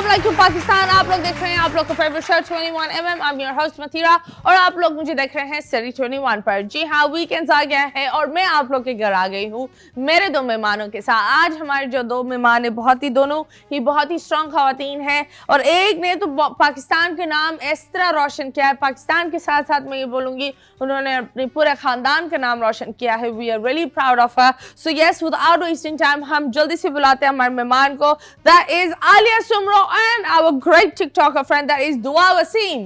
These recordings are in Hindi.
अस्सलामुअलैकुम पाकिस्तान। आप लोग देख रहे हैं आप लोग का favourite show 21mm। I'm your host Mathira और आप लोग मुझे देख रहे हैं सरी 21 पर। जी हाँ, वीकेंड्स आ गया है और मैं आप लोग के घर आ गई हूँ मेरे दो मेहमानों के साथ। आज हमारे जो दो मेहमान है दोनों ही बहुत ही स्ट्रॉन्ग खवातीन हैं और एक ने तो पाकिस्तान के नाम इस तरह रोशन किया है, पाकिस्तान के साथ साथ मैं ये बोलूँगी उन्होंने अपने पूरे खानदान का नाम रोशन किया है। We are really proud of her. So yes, without wasting time हम जल्दी से बुलाते हैं हमारे मेहमान को। That is Alia Soomro and our great TikToker friend that is Dua Wasim.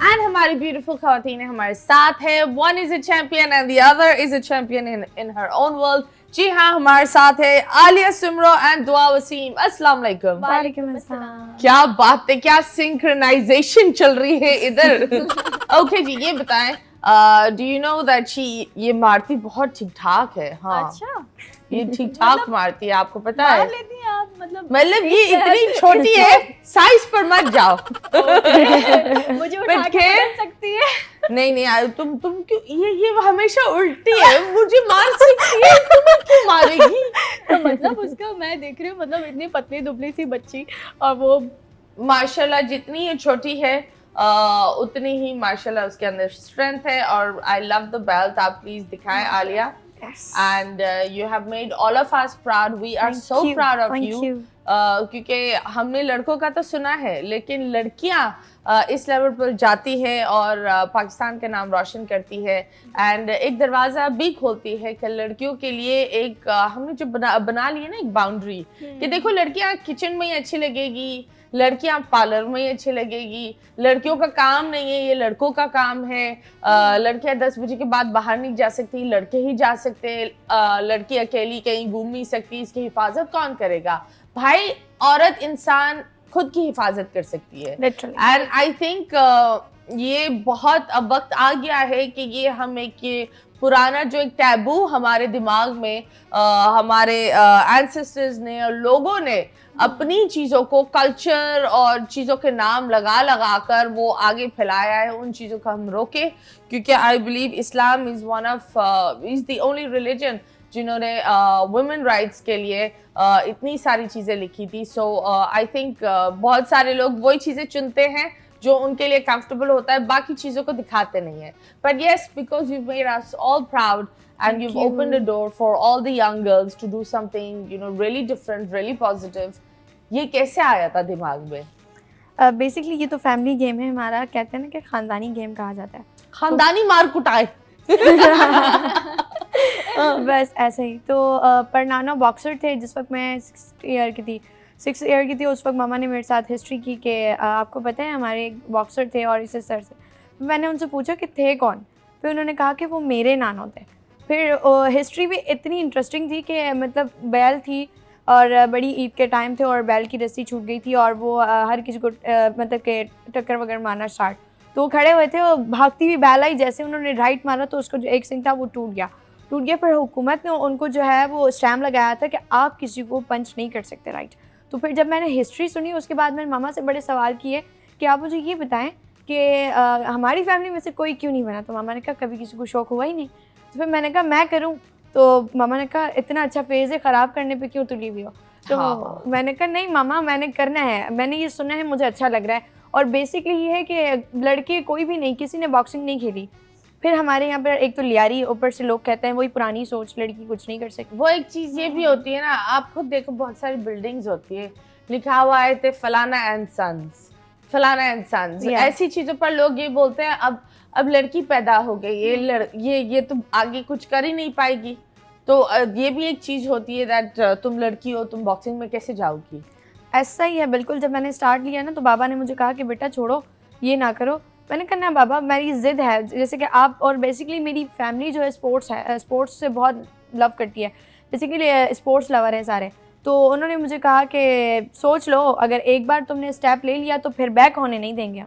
And हमारी beautiful खवातीन हमारे साथ है। One is a champion and the other is a champion in her own world. जी हाँ, हमारे साथ है Alia Soomro and Dua Wasim. अस्सलाम वालेकुम। वालेकुम अस्सलाम। क्या बात है, क्या सिंक्रोनाइजेशन चल रही है इधर। ओके जी, ये बताएं, do you know that ये मारती बहुत ठीक ठाक है। हाँ, अच्छा, ये ठीक ठाक मारती है, आपको पता है? मार लेती हैं आप, मतलब ये इतनी छोटी है, साइज पर मत जाओ। मुझे उठा के पकड़ सकती है। नहीं तुम क्यों, ये हमेशा उल्टी है, मुझे मार सकती है, तुम्हें क्यों मारेगी? तो मतलब उसका मैं देख रही हूँ, मतलब इतनी पतली दुबली सी बच्ची और वो माशाल्लाह जितनी ये छोटी है उतनी ही माशाल्लाह उसके अंदर स्ट्रेंथ है। और आई लव द बेल्ट, आप प्लीज दिखाएं Alia. And you have made all of us proud. We are so proud of you. क्योंकि हमने लड़कों का तो सुना है, लेकिन लड़कियां इस लेवल पर जाती है और पाकिस्तान का नाम रोशन करती है। एंड एक दरवाज़ा भी खोलती है कि लड़कियों के लिए एक हमने जो बना ली है ना एक बाउंड्री, कि देखो लड़कियां किचन में ही अच्छी लगेगी, लड़कियां पार्लर में ही अच्छी लगेगी, लड़कियों का काम नहीं है, ये लड़कों का काम है। लड़कियां 10 बजे के बाद बाहर नहीं जा सकती, लड़के ही जा सकते। लड़की अकेली कहीं घूम नहीं सकती, इसकी हिफाजत कौन करेगा? भाई, औरत इंसान खुद की हिफाजत कर सकती है। एंड आई थिंक ये बहुत अब वक्त आ गया है कि ये हम ये पुराना जो एक टैबू हमारे दिमाग में हमारे एंसेस्टर्स ने और लोगों ने अपनी चीज़ों को कल्चर और चीज़ों के नाम लगा कर वो आगे फैलाया है, उन चीज़ों को हम रोके। क्योंकि I believe Islam is the only religion जिन्होंने वुमेन राइट्स के लिए इतनी सारी चीज़ें लिखी थी। सो आई थिंक बहुत सारे लोग वही चीज़ें चुनते हैं जो उनके लिए कंफर्टेबल होता है, बाकी चीज़ों को दिखाते नहीं है। But yes, because you made us all proud and you've opened a door for all the young girls to do something, really different, really positive. ये कैसे आया था दिमाग में? बेसिकली ये तो फैमिली गेम है हमारा, कहते हैं ना कि खानदानी गेम कहा जाता है। खानदानी मार कुटाए। बस ऐसे ही। तो परनाना बॉक्सर थे जिस वक्त मैं 6 ईयर की थी। उस वक्त मामा ने मेरे साथ हिस्ट्री की कि आपको पता है हमारे एक बॉक्सर थे और इस सर से मैंने उनसे पूछा कि थे कौन। फिर उन्होंने कहा कि वो मेरे नानो थे। फिर हिस्ट्री भी इतनी इंटरेस्टिंग थी कि मतलब बैल थी और बड़ी ईद के टाइम थे और बैल की रस्सी छूट गई थी और वो हर किसी को मतलब के टक्कर वगैरह मारना स्टार्ट। तो वो खड़े हुए थे और भागती हुई बैल आई, जैसे उन्होंने राइट मारा तो उसको जो एक सिंग था वो टूट गया। फिर हुकूमत ने उनको जो है वो स्टैम्प लगाया था कि आप किसी को पंच नहीं कर सकते, राइट। तो फिर जब मैंने हिस्ट्री सुनी उसके बाद मैंने मामा से बड़े सवाल किए कि आप मुझे ये बताएं कि हमारी फैमिली में से कोई क्यों नहीं बना। तो मामा ने कहा कभी किसी को शौक़ हुआ ही नहीं। तो फिर मैंने कहा मैं करूं। तो मामा ने कहा इतना अच्छा फेज़ है, ख़राब करने पे क्यों तुली हुई हो। तो हाँ। मैंने कहा नहीं मामा, मैंने करना है, मैंने ये सुना है, मुझे अच्छा लग रहा है। और बेसिकली ये है कि लड़के कोई भी नहीं, किसी ने बॉक्सिंग नहीं खेली। फिर हमारे यहाँ पर एक तो लियारी, ऊपर से लोग कहते हैं वही पुरानी सोच, लड़की कुछ नहीं कर सकती। वो एक चीज़ ये भी होती है ना, आप खुद देखो बहुत सारी बिल्डिंग्स होती है, लिखा हुआ है थे फलाना एंड सन्स। ऐसी चीज़ों पर लोग ये बोलते हैं अब लड़की पैदा हो गई, ये तो आगे कुछ कर ही नहीं पाएगी। तो ये भी एक चीज़ होती है दैट तुम लड़की हो, तुम बॉक्सिंग में कैसे जाओगी। ऐसा ही है बिल्कुल। जब मैंने स्टार्ट लिया ना तो बाबा ने मुझे कहा कि बेटा छोड़ो, ये ना करो। मैंने कहा ना बाबा, मेरी ज़िद है, जैसे कि आप और बेसिकली मेरी फैमिली जो है स्पोर्ट्स से बहुत लव करती है, बेसिकली स्पोर्ट्स लवर है सारे। तो उन्होंने मुझे कहा कि सोच लो, अगर एक बार तुमने स्टेप ले लिया तो फिर बैक होने नहीं देंगे।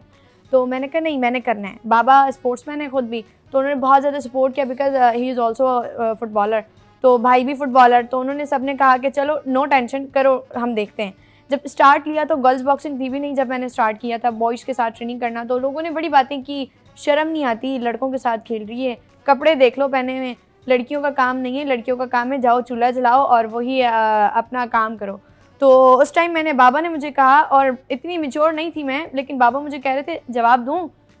तो मैंने कहा नहीं, मैंने करना है। बाबा स्पोर्ट्समैन है खुद भी, तो उन्होंने बहुत ज़्यादा सपोर्ट किया because he is also footballer. तो भाई भी फुटबॉलर, तो उन्होंने सबने कहा कि चलो नो टेंशन करो, हम देखते हैं। जब स्टार्ट लिया तो गर्ल्स बॉक्सिंग थी भी नहीं जब मैंने स्टार्ट किया था, बॉयज़ के साथ ट्रेनिंग करना। तो लोगों ने बड़ी बातें की, शर्म नहीं आती, लड़कों के साथ खेल रही है, कपड़े देख लो पहने हुए। लड़कियों का काम नहीं है, लड़कियों का काम है जाओ चूल्हा जलाओ और वही अपना काम करो। तो उस टाइम बाबा ने मुझे कहा, और इतनी मैच्योर नहीं थी मैं, लेकिन बाबा मुझे कह रहे थे जवाब दूँ,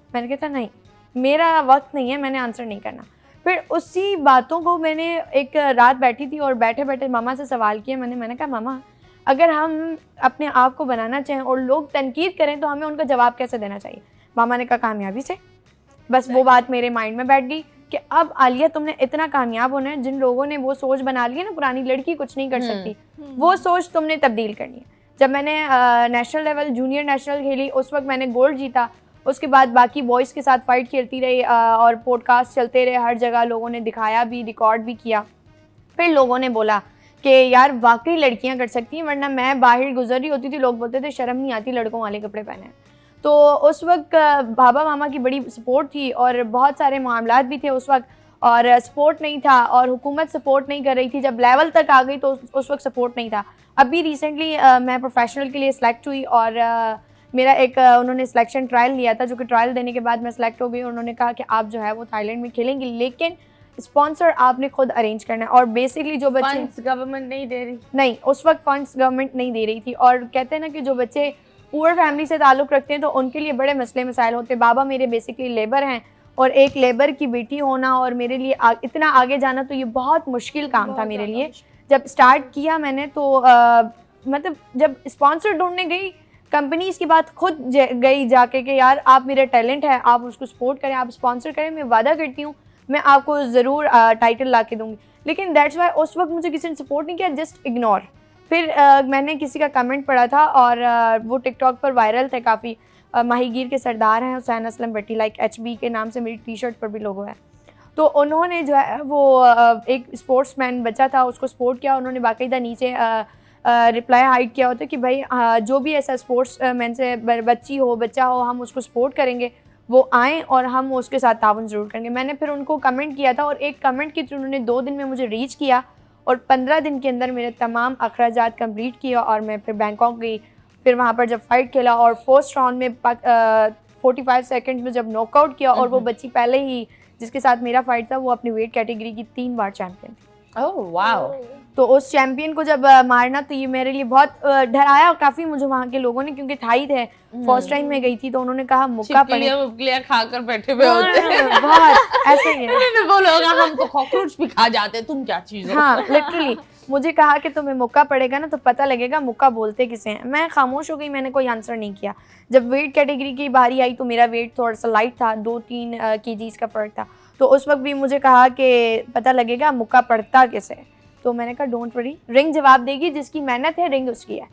मैंने कहा था नहीं मेरा वक्त नहीं है, मैंने आंसर नहीं करना। फिर उसी बातों को मैंने एक रात बैठी थी और बैठे बैठे मामा से सवाल किया, मैंने कहा मामा अगर हम अपने आप को बनाना चाहें और लोग तनकीद करें तो हमें उनका जवाब कैसे देना चाहिए। मामा ने कहा कामयाबी से। बस वो बात मेरे माइंड में बैठ गई कि अब आलिया तुमने इतना कामयाब होना है, जिन लोगों ने वो सोच बना ली है ना पुरानी लड़की कुछ नहीं कर सकती, वो सोच तुमने तब्दील करनी है। जब मैंने नेशनल लेवल जूनियर नेशनल खेली उस वक्त मैंने गोल्ड जीता। उसके बाद बाकी बॉयज़ के साथ फाइट खेलती रही और पॉडकास्ट चलते रहे, हर जगह लोगों ने दिखाया भी, रिकॉर्ड भी किया। फिर लोगों ने बोला कि यार वाकई लड़कियां कर सकती हैं, वरना मैं बाहर गुजर रही होती थी लोग बोलते थे शर्म नहीं आती लड़कों वाले कपड़े पहने। तो उस वक्त बाबा मामा की बड़ी सपोर्ट थी और बहुत सारे मामलात भी थे उस वक्त, और सपोर्ट नहीं था और हुकूमत सपोर्ट नहीं कर रही थी। जब लेवल तक आ गई तो उस वक्त सपोर्ट नहीं था। अभी रिसेंटली मैं प्रोफेशनल के लिए सिलेक्ट हुई और मेरा एक उन्होंने सिलेक्शन ट्रायल लिया था, जो कि ट्रायल देने के बाद मैं सिलेक्ट हो गई। उन्होंने कहा कि आप जो है वो थाईलैंड में खेलेंगी, लेकिन स्पॉन्सर आपने खुद अरेंज करना है। और बेसिकली जो बच्चे फंड्स गवर्नमेंट नहीं दे रही, नहीं उस वक्त फंड्स गवर्नमेंट नहीं दे रही थी। और कहते हैं ना कि जो बच्चे पुअर फैमिली से ताल्लुक़ रखते हैं तो उनके लिए बड़े मसले मसाइल होते हैं। बाबा मेरे बेसिकली लेबर हैं और एक लेबर की बेटी होना और मेरे लिए इतना आगे जाना, तो ये बहुत मुश्किल काम था मेरे लिए। जब स्टार्ट किया मैंने तो मतलब जब स्पॉन्सर ढूंढने गई, कंपनीज़ की बात खुद गई जाके कि यार आप मेरा टैलेंट है, आप उसको सपोर्ट करें, आप स्पॉन्सर करें, मैं वादा करती हूँ मैं आपको ज़रूर टाइटल ला के दूँगी। लेकिन दैट्स वाई उस वक्त मुझे किसी ने सपोर्ट नहीं किया, जस्ट इग्नोर। फिर मैंने किसी का कमेंट पढ़ा था और वो टिकटॉक पर वायरल थे काफ़ी। माहीगीर के सरदार हैं हुसैन असलम भट्टी, लाइक HB के नाम से मेरी टी-शर्ट पर भी लोगो है। तो उन्होंने जो है वो एक स्पोर्ट्समैन बच्चा था उसको सपोर्ट किया। उन्होंने बाकायदा नीचे रिप्लाई हाइड किया होता कि भाई जो भी ऐसा स्पोर्ट्स मैन से बच्ची हो बच्चा हो हम उसको सपोर्ट करेंगे, वो आएँ और हम उसके साथ ताउन ज़रूर करेंगे। मैंने फिर उनको कमेंट किया था और एक कमेंट के थ्रू उन्होंने 2 दिन में मुझे रीच किया और 15 दिन के अंदर मेरे तमाम अखराजात कंप्लीट किया और मैं फिर बैंकॉक गई। फिर वहाँ पर जब फाइट खेला और फर्स्ट राउंड में 45 सेकंड्स में जब नॉकआउट किया, और वो बच्ची पहले ही जिसके साथ मेरा फाइट था वो अपनी वेट कैटेगरी की 3 बार चैम्पियन थी। Oh wow. तो उस चैम्पियन को जब मारना तो ये मेरे लिए बहुत डराया काफ़ी मुझे वहाँ के लोगों ने, क्योंकि थाई थे, फर्स्ट टाइम में गई थी तो उन्होंने कहा मुक्का पड़े खाकर बैठे हुए होते हैं बहुत ऐसे ही है। वो लोग हम तो कॉकरोच भी खा जाते हैं, तुम क्या चीज हो। हाँ लिटरली मुझे कहा कि तुम्हें मुक्का पड़ेगा ना तो पता लगेगा मुक्का बोलते किसे हैं। मैं खामोश हो गई, मैंने कोई आंसर नहीं किया। जब वेट कैटेगरी की बारी आई तो मेरा वेट थोड़ा सा लाइट था, 2-3 kgs का फ़र्क था। तो उस वक्त भी मुझे कहा कि पता लगेगा मुक्का पड़ता किसे। तो मैंने कहा डोंट वरी, रिंग जवाब देगी, जिसकी मेहनत है रिंग उसकी है।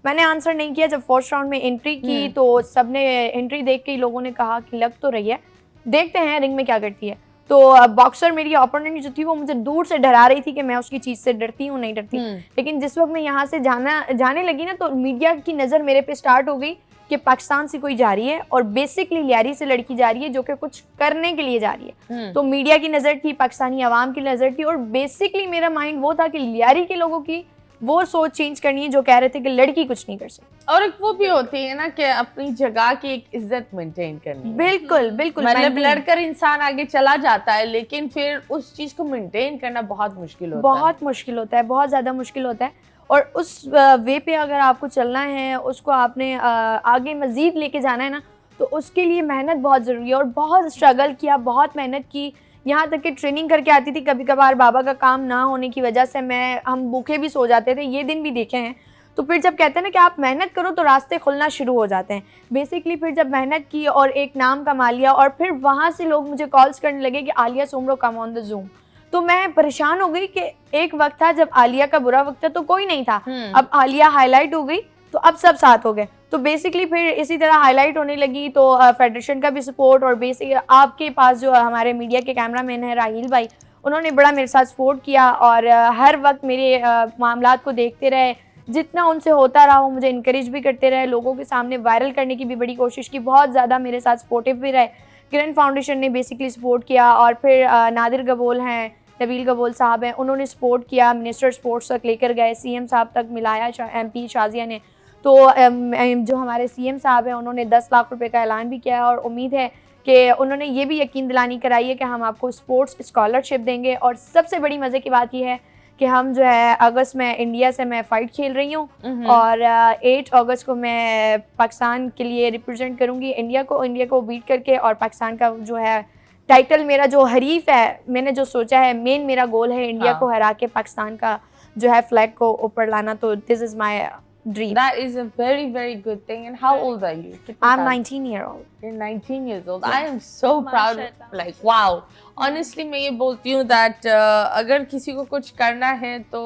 मैंने आंसर नहीं किया। जब फर्स्ट राउंड में एंट्री की तो सबने एंट्री देख के लोगों ने कहा कि लग तो रही है, देखते हैं रिंग में क्या करती है। तो बॉक्सर मेरी ओपोनेंट जो थी वो मुझे दूर से डरा रही थी कि मैं उसकी चीज़ से डरती हूँ नहीं डरती। लेकिन जिस वक्त मैं यहाँ से जाने लगी ना तो मीडिया की नज़र मेरे पे स्टार्ट हो गई कि पाकिस्तान से कोई जा रही है और बेसिकली लियारी से लड़की जा रही है जो कि कुछ करने के लिए जा रही है। तो मीडिया की नज़र थी, पाकिस्तानी अवाम की नज़र थी, और बेसिकली मेरा माइंड वो था कि लियारी के लोगों की वो सोच चेंज करनी है जो कह रहे थे कि लड़की कुछ नहीं कर सकती। और एक वो भी होती है ना कि अपनी जगह की एक इज्जत मेंटेन करनी है। बिल्कुल बिल्कुल, मतलब लड़कर इंसान आगे चला जाता है लेकिन फिर उस चीज को मेंटेन करना बहुत मुश्किल होता है। बहुत मुश्किल होता है, बहुत ज़्यादा मुश्किल होता है। और उस वे पे अगर आपको चलना है, उसको आपने आगे मज़ीद लेके जाना है ना, तो उसके लिए मेहनत बहुत ज़रूरी है। और बहुत स्ट्रगल किया, बहुत मेहनत की, यहाँ तक कि ट्रेनिंग करके आती थी। कभी कभार बाबा का काम ना होने की वजह से हम भूखे भी सो जाते थे, ये दिन भी देखे हैं। तो फिर जब कहते हैं ना कि आप मेहनत करो तो रास्ते खुलना शुरू हो जाते हैं। बेसिकली फिर जब मेहनत की और एक नाम कमा लिया और फिर वहाँ से लोग मुझे कॉल्स करने लगे कि Alia Soomro come on the zoom. तो मैं परेशान हो गई कि एक वक्त था जब आलिया का बुरा वक्त था तो कोई नहीं था, अब आलिया हाईलाइट हो गई तो अब सब साथ हो गए। तो बेसिकली फिर इसी तरह हाईलाइट होने लगी तो फेडरेशन का भी सपोर्ट, और बेसिकली आपके पास जो हमारे मीडिया के कैमरामैन हैं राहील भाई, उन्होंने बड़ा मेरे साथ सपोर्ट किया और हर वक्त मेरे मामलात को देखते रहे। जितना उनसे होता रहा वो मुझे इनकरेज भी करते रहे, लोगों के सामने वायरल करने की भी बड़ी कोशिश की, बहुत ज़्यादा मेरे साथ सपोर्टिव भी रहे। किरण फाउंडेशन ने बेसिकली सपोर्ट किया और फिर नादिर गबोल हैं, नबील गबोल साहब हैं, उन्होंने सपोर्ट किया, मिनिस्टर स्पोर्ट्स तक लेकर गए, CM साहब तक मिलाया MP शाजिया ने। तो जो हमारे CM साहब हैं उन्होंने 10 लाख रुपए का ऐलान भी किया है और उम्मीद है कि उन्होंने ये भी यकीन दिलानी कराई है कि हम आपको स्पोर्ट्स स्कॉलरशिप देंगे। और सबसे बड़ी मज़े की बात यह है कि हम जो है अगस्त में इंडिया से मैं फ़ाइट खेल रही हूँ और 8 अगस्त को मैं पाकिस्तान के लिए रिप्रेजेंट करूँगी इंडिया को बीट करके। और पाकिस्तान का जो है टाइटल, मेरा जो हरीफ है, मैंने जो सोचा है, मेन मेरा गोल है इंडिया को हरा के पाकिस्तान का जो है फ्लैग को ऊपर लाना। तो this is my dream. That is a very, very good thing. And how old are you? I'm 19-year-old. You're 19 years old. I am so proud. Like, wow. Honestly, मैं ये बोलती हूँ that अगर किसी को कुछ करना है तो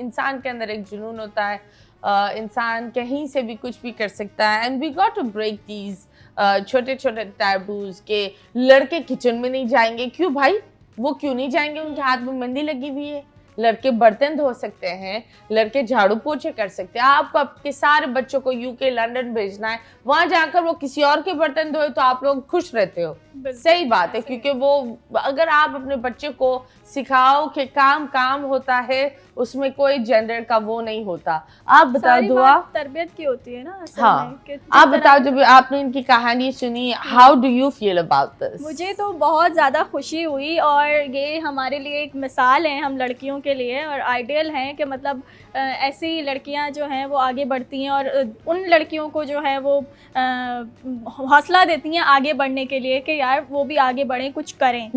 इंसान के अंदर एक जुनून होता है। इंसान कहीं से भी कुछ भी कर सकता है। And we got to break these छोटे छोटे taboos के लड़के किचन में नहीं जाएंगे। क्यों भाई? वो क्यों नहीं जाएंगे? उनके हाथ में मेहंदी लगी हुई है। लड़के बर्तन धो सकते हैं, लड़के झाड़ू पोछे कर सकते हैं। आपको आपके सारे बच्चों को यूके लंदन भेजना है, वहां जाकर वो किसी और के बर्तन धोए तो आप लोग खुश रहते हो। सही बात है, क्योंकि वो अगर आप अपने बच्चे को सिखाओ कि काम काम होता है, उसमें कोई जेंडर का वो नहीं होता। आप बताओ दुआ, तरबियत की होती है ना। हाँ, आप बताओ जब आपने इनकी कहानी सुनी, how do you feel about this? मुझे तो बहुत ज़्यादा खुशी हुई और ये हमारे लिए एक मिसाल है हम लड़कियों के लिए और आइडियल हैं कि मतलब ऐसी लड़कियां जो हैं वो आगे बढ़ती हैं और उन लड़कियों को जो है वो हौसला देती हैं आगे बढ़ने के लिए कि यार वो भी आगे बढ़ें, कुछ करें।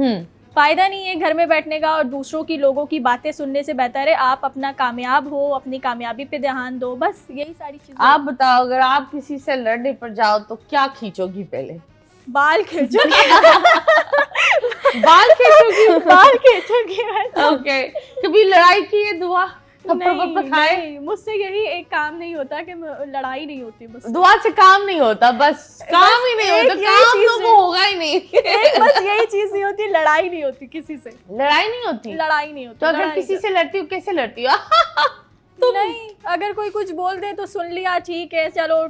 फ़ायदा नहीं है घर में बैठने का और दूसरों की लोगों की बातें सुनने से बेहतर है आप अपना कामयाब हो, अपनी कामयाबी पे ध्यान दो, बस यही सारी चीज़ें। आप बताओ अगर आप किसी से लड़ने पर जाओ तो क्या खींचोगी? पहले बाल खींचोगी। बाल खींचोगी? बाल खींचोगी। ओके, कभी लड़ाई की है दुआ? नहीं, मुझसे यही एक काम नहीं होता कि लड़ाई नहीं होती, बस दुआ से काम नहीं होता, बस काम ही नहीं होता, काम तो वो होगा ही नहीं। बस यही चीज नहीं होती, लड़ाई नहीं होती किसी से। लड़ाई नहीं होती? लड़ाई नहीं होती। तो अगर किसी से लड़ती हो कैसे लड़ती हो? नहीं, अगर कोई कुछ बोल दे तो सुन लिया, ठीक है चलो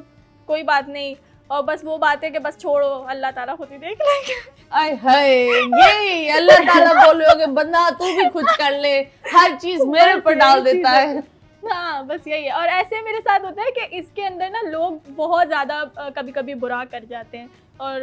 कोई बात नहीं, और बस वो बात है कि बस छोड़ो, अल्लाह ताला खुद ही देख लेंगे। आय हाय, ये अल्लाह ताला बोल रहे हो कि बंदा तू भी खुद कर ले, हर चीज मेरे पर डाल देता है। हाँ बस यही है। और ऐसे मेरे साथ होता है कि इसके अंदर ना लोग बहुत ज़्यादा कभी कभी बुरा कर जाते हैं और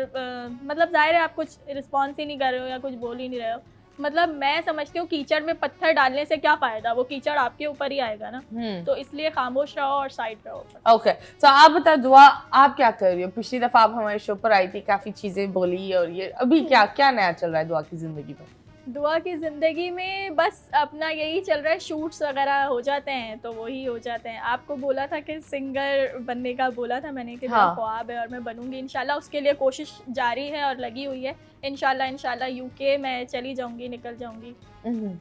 मतलब जाहिर है आप कुछ रिस्पॉन्स ही नहीं कर रहे हो या कुछ बोल ही नहीं रहे हो। मतलब मैं समझती हूँ कीचड़ में पत्थर डालने से क्या फायदा, वो कीचड़ आपके ऊपर ही आएगा ना। तो इसलिए खामोश रहो और साइड रहो। ओके, तो आप बताओ दुआ, आप क्या कर रही हो? पिछली दफा आप हमारे शो पर आई थी, काफी चीजें बोली, और ये अभी क्या क्या नया चल रहा है दुआ की जिंदगी में? दुआ की ज़िंदगी में बस अपना यही चल रहा है, शूट्स वगैरह हो जाते हैं तो वही हो जाते हैं। आपको बोला था कि सिंगर बनने का बोला था मैंने कि मेरा ख्वाब है और मैं बनूंगी इंशाल्लाह, उसके लिए कोशिश जारी है और लगी हुई है। इंशाल्लाह यूके मैं चली जाऊंगी, निकल जाऊंगी।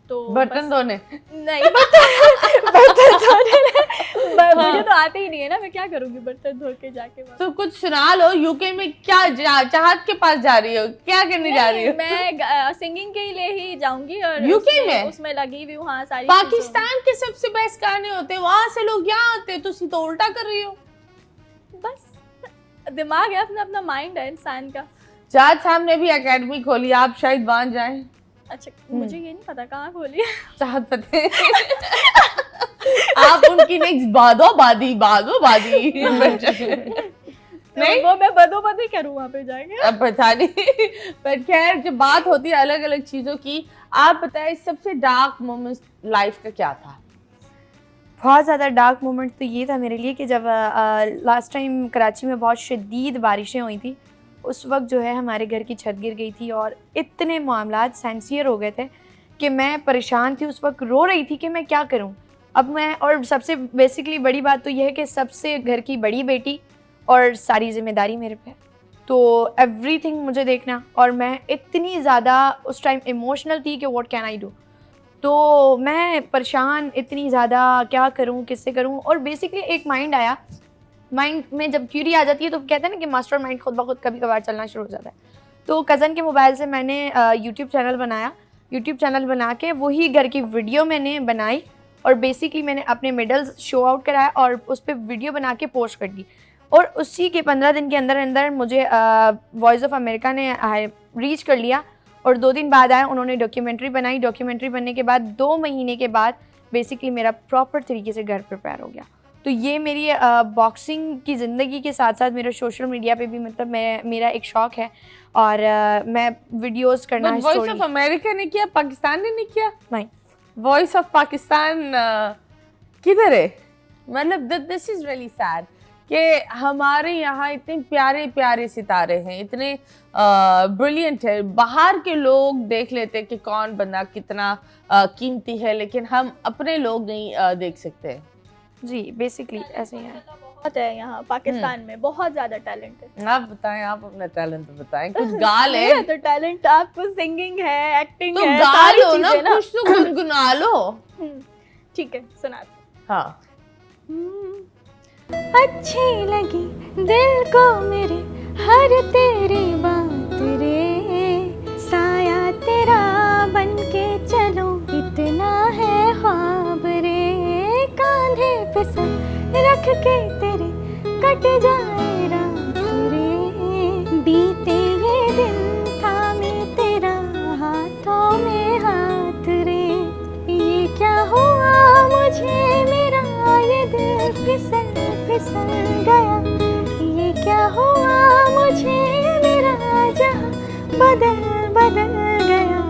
तो बर्तन धोने नहीं, बर्तन धोने मुझे तो आते ही नहीं है ना, मैं क्या करूंगी बर्तन धो के जाके। तो कुछ सुना लो, यूके में क्या चाहत के पास जा रही हो, क्या करने जा रही हो? मैं सिंगिंग के लिए ही जाऊंगी और यूके में उसमें लगी हुई हूँ। हाँ, सारी पाकिस्तान के सबसे बेस्ट गाने होते हैं, वहां से लोग यहाँ आते हैं, तो उल्टा कर रही हो। बस दिमाग है, अपना अपना माइंड है इंसान का। जाज साहब ने भी एकेडमी खोली, आप शायद वहां जाएं। अच्छा, मुझे ये नहीं पता कहाँ खोली है। चाहत पता है। आप उनकी नेक्स्ट बादो-बादी नहीं, वो मैं बदो-बदी करूँ वहाँ पे जाएंगे। अब पता नहीं, पर खैर जब बात होती है अलग अलग चीजों की, आप बताएं सबसे डार्क मोमेंट लाइफ का क्या था? बहुत ज़्यादा डार्क मोमेंट तो ये था मेरे लिए कि जब लास्ट टाइम कराची में बहुत शदीद बारिशें हुई थी, उस वक्त जो है हमारे घर की छत गिर गई थी और इतने मामलात सेंसियर हो गए थे कि मैं परेशान थी, उस वक्त रो रही थी कि मैं क्या करूं। अब मैं, और सबसे बेसिकली बड़ी बात तो यह है कि सबसे घर की बड़ी बेटी और सारी जिम्मेदारी मेरे पे, तो एवरीथिंग मुझे देखना, और मैं इतनी ज़्यादा उस टाइम इमोशनल थी कि व्हाट कैन आई डू। तो मैं परेशान इतनी ज़्यादा, क्या करूं, किससे करूं। और बेसिकली एक माइंड आया, माइंड में जब क्यूरी आ जाती है तो कहते हैं ना कि मास्टर माइंड खुद ब खुद कभी कभार चलना शुरू हो जाता है। तो कज़न के मोबाइल से मैंने यूट्यूब चैनल बनाया, यूट्यूब चैनल बना के वही घर की वीडियो मैंने बनाई और बेसिकली मैंने अपने मेडल्स शो आउट कराया और उस पर वीडियो बना के पोस्ट कर दी। और उसी के 15 दिन के अंदर अंदर मुझे वॉइस ऑफ अमेरिका ने रीच कर लिया और 2 दिन बाद आए, उन्होंने डॉक्यूमेंट्री बनाई। डॉक्यूमेंट्री बनने के बाद 2 महीने के बाद बेसिकली मेरा प्रॉपर तरीके से घर प्रिपेयर हो गया तो ये मेरी बॉक्सिंग की ज़िंदगी के साथ साथ मेरा सोशल मीडिया पे भी मतलब मेरा एक शौक़ है और मैं वीडियोस करना वॉइस ऑफ अमेरिका ने किया, पाकिस्तान ने नहीं किया? नहीं, वॉइस ऑफ पाकिस्तान किधर है? मतलब दिस इज रियली सैड कि हमारे यहाँ इतने प्यारे प्यारे सितारे हैं, इतने ब्रिलियंट है, बाहर के लोग देख लेते हैं कि कौन बंदा कितना कीमती है, लेकिन हम अपने लोग नहीं देख सकते। जी बेसिकली ऐसे ही है। बहुत है यहाँ पाकिस्तान में, बहुत ज्यादा टैलेंट है। आप बताएं, आप अपना टैलेंट तो बताएं। कुछ गा ले। मेरा तो टैलेंट, आपको सिंगिंग है, एक्टिंग तो है, गा सारी लो ना, चीजें ना। कुछ तो गुनगुना लो। ठीक है, सुना। हाँ। अच्छी लगी दिल को मेरे हर तेरी बात रे, साया तेरा बन के चलो इतना है ख्वाब रे, कांधे पे सर रख के तेरे कट जाए रात रे, बीते ये दिन थामे तेरा हाथों में हाथ रे, ये क्या हुआ मुझे मेरा ये दिल फिसल फिसल गया, ये क्या हुआ मुझे मेरा जहां बदल बदल गया,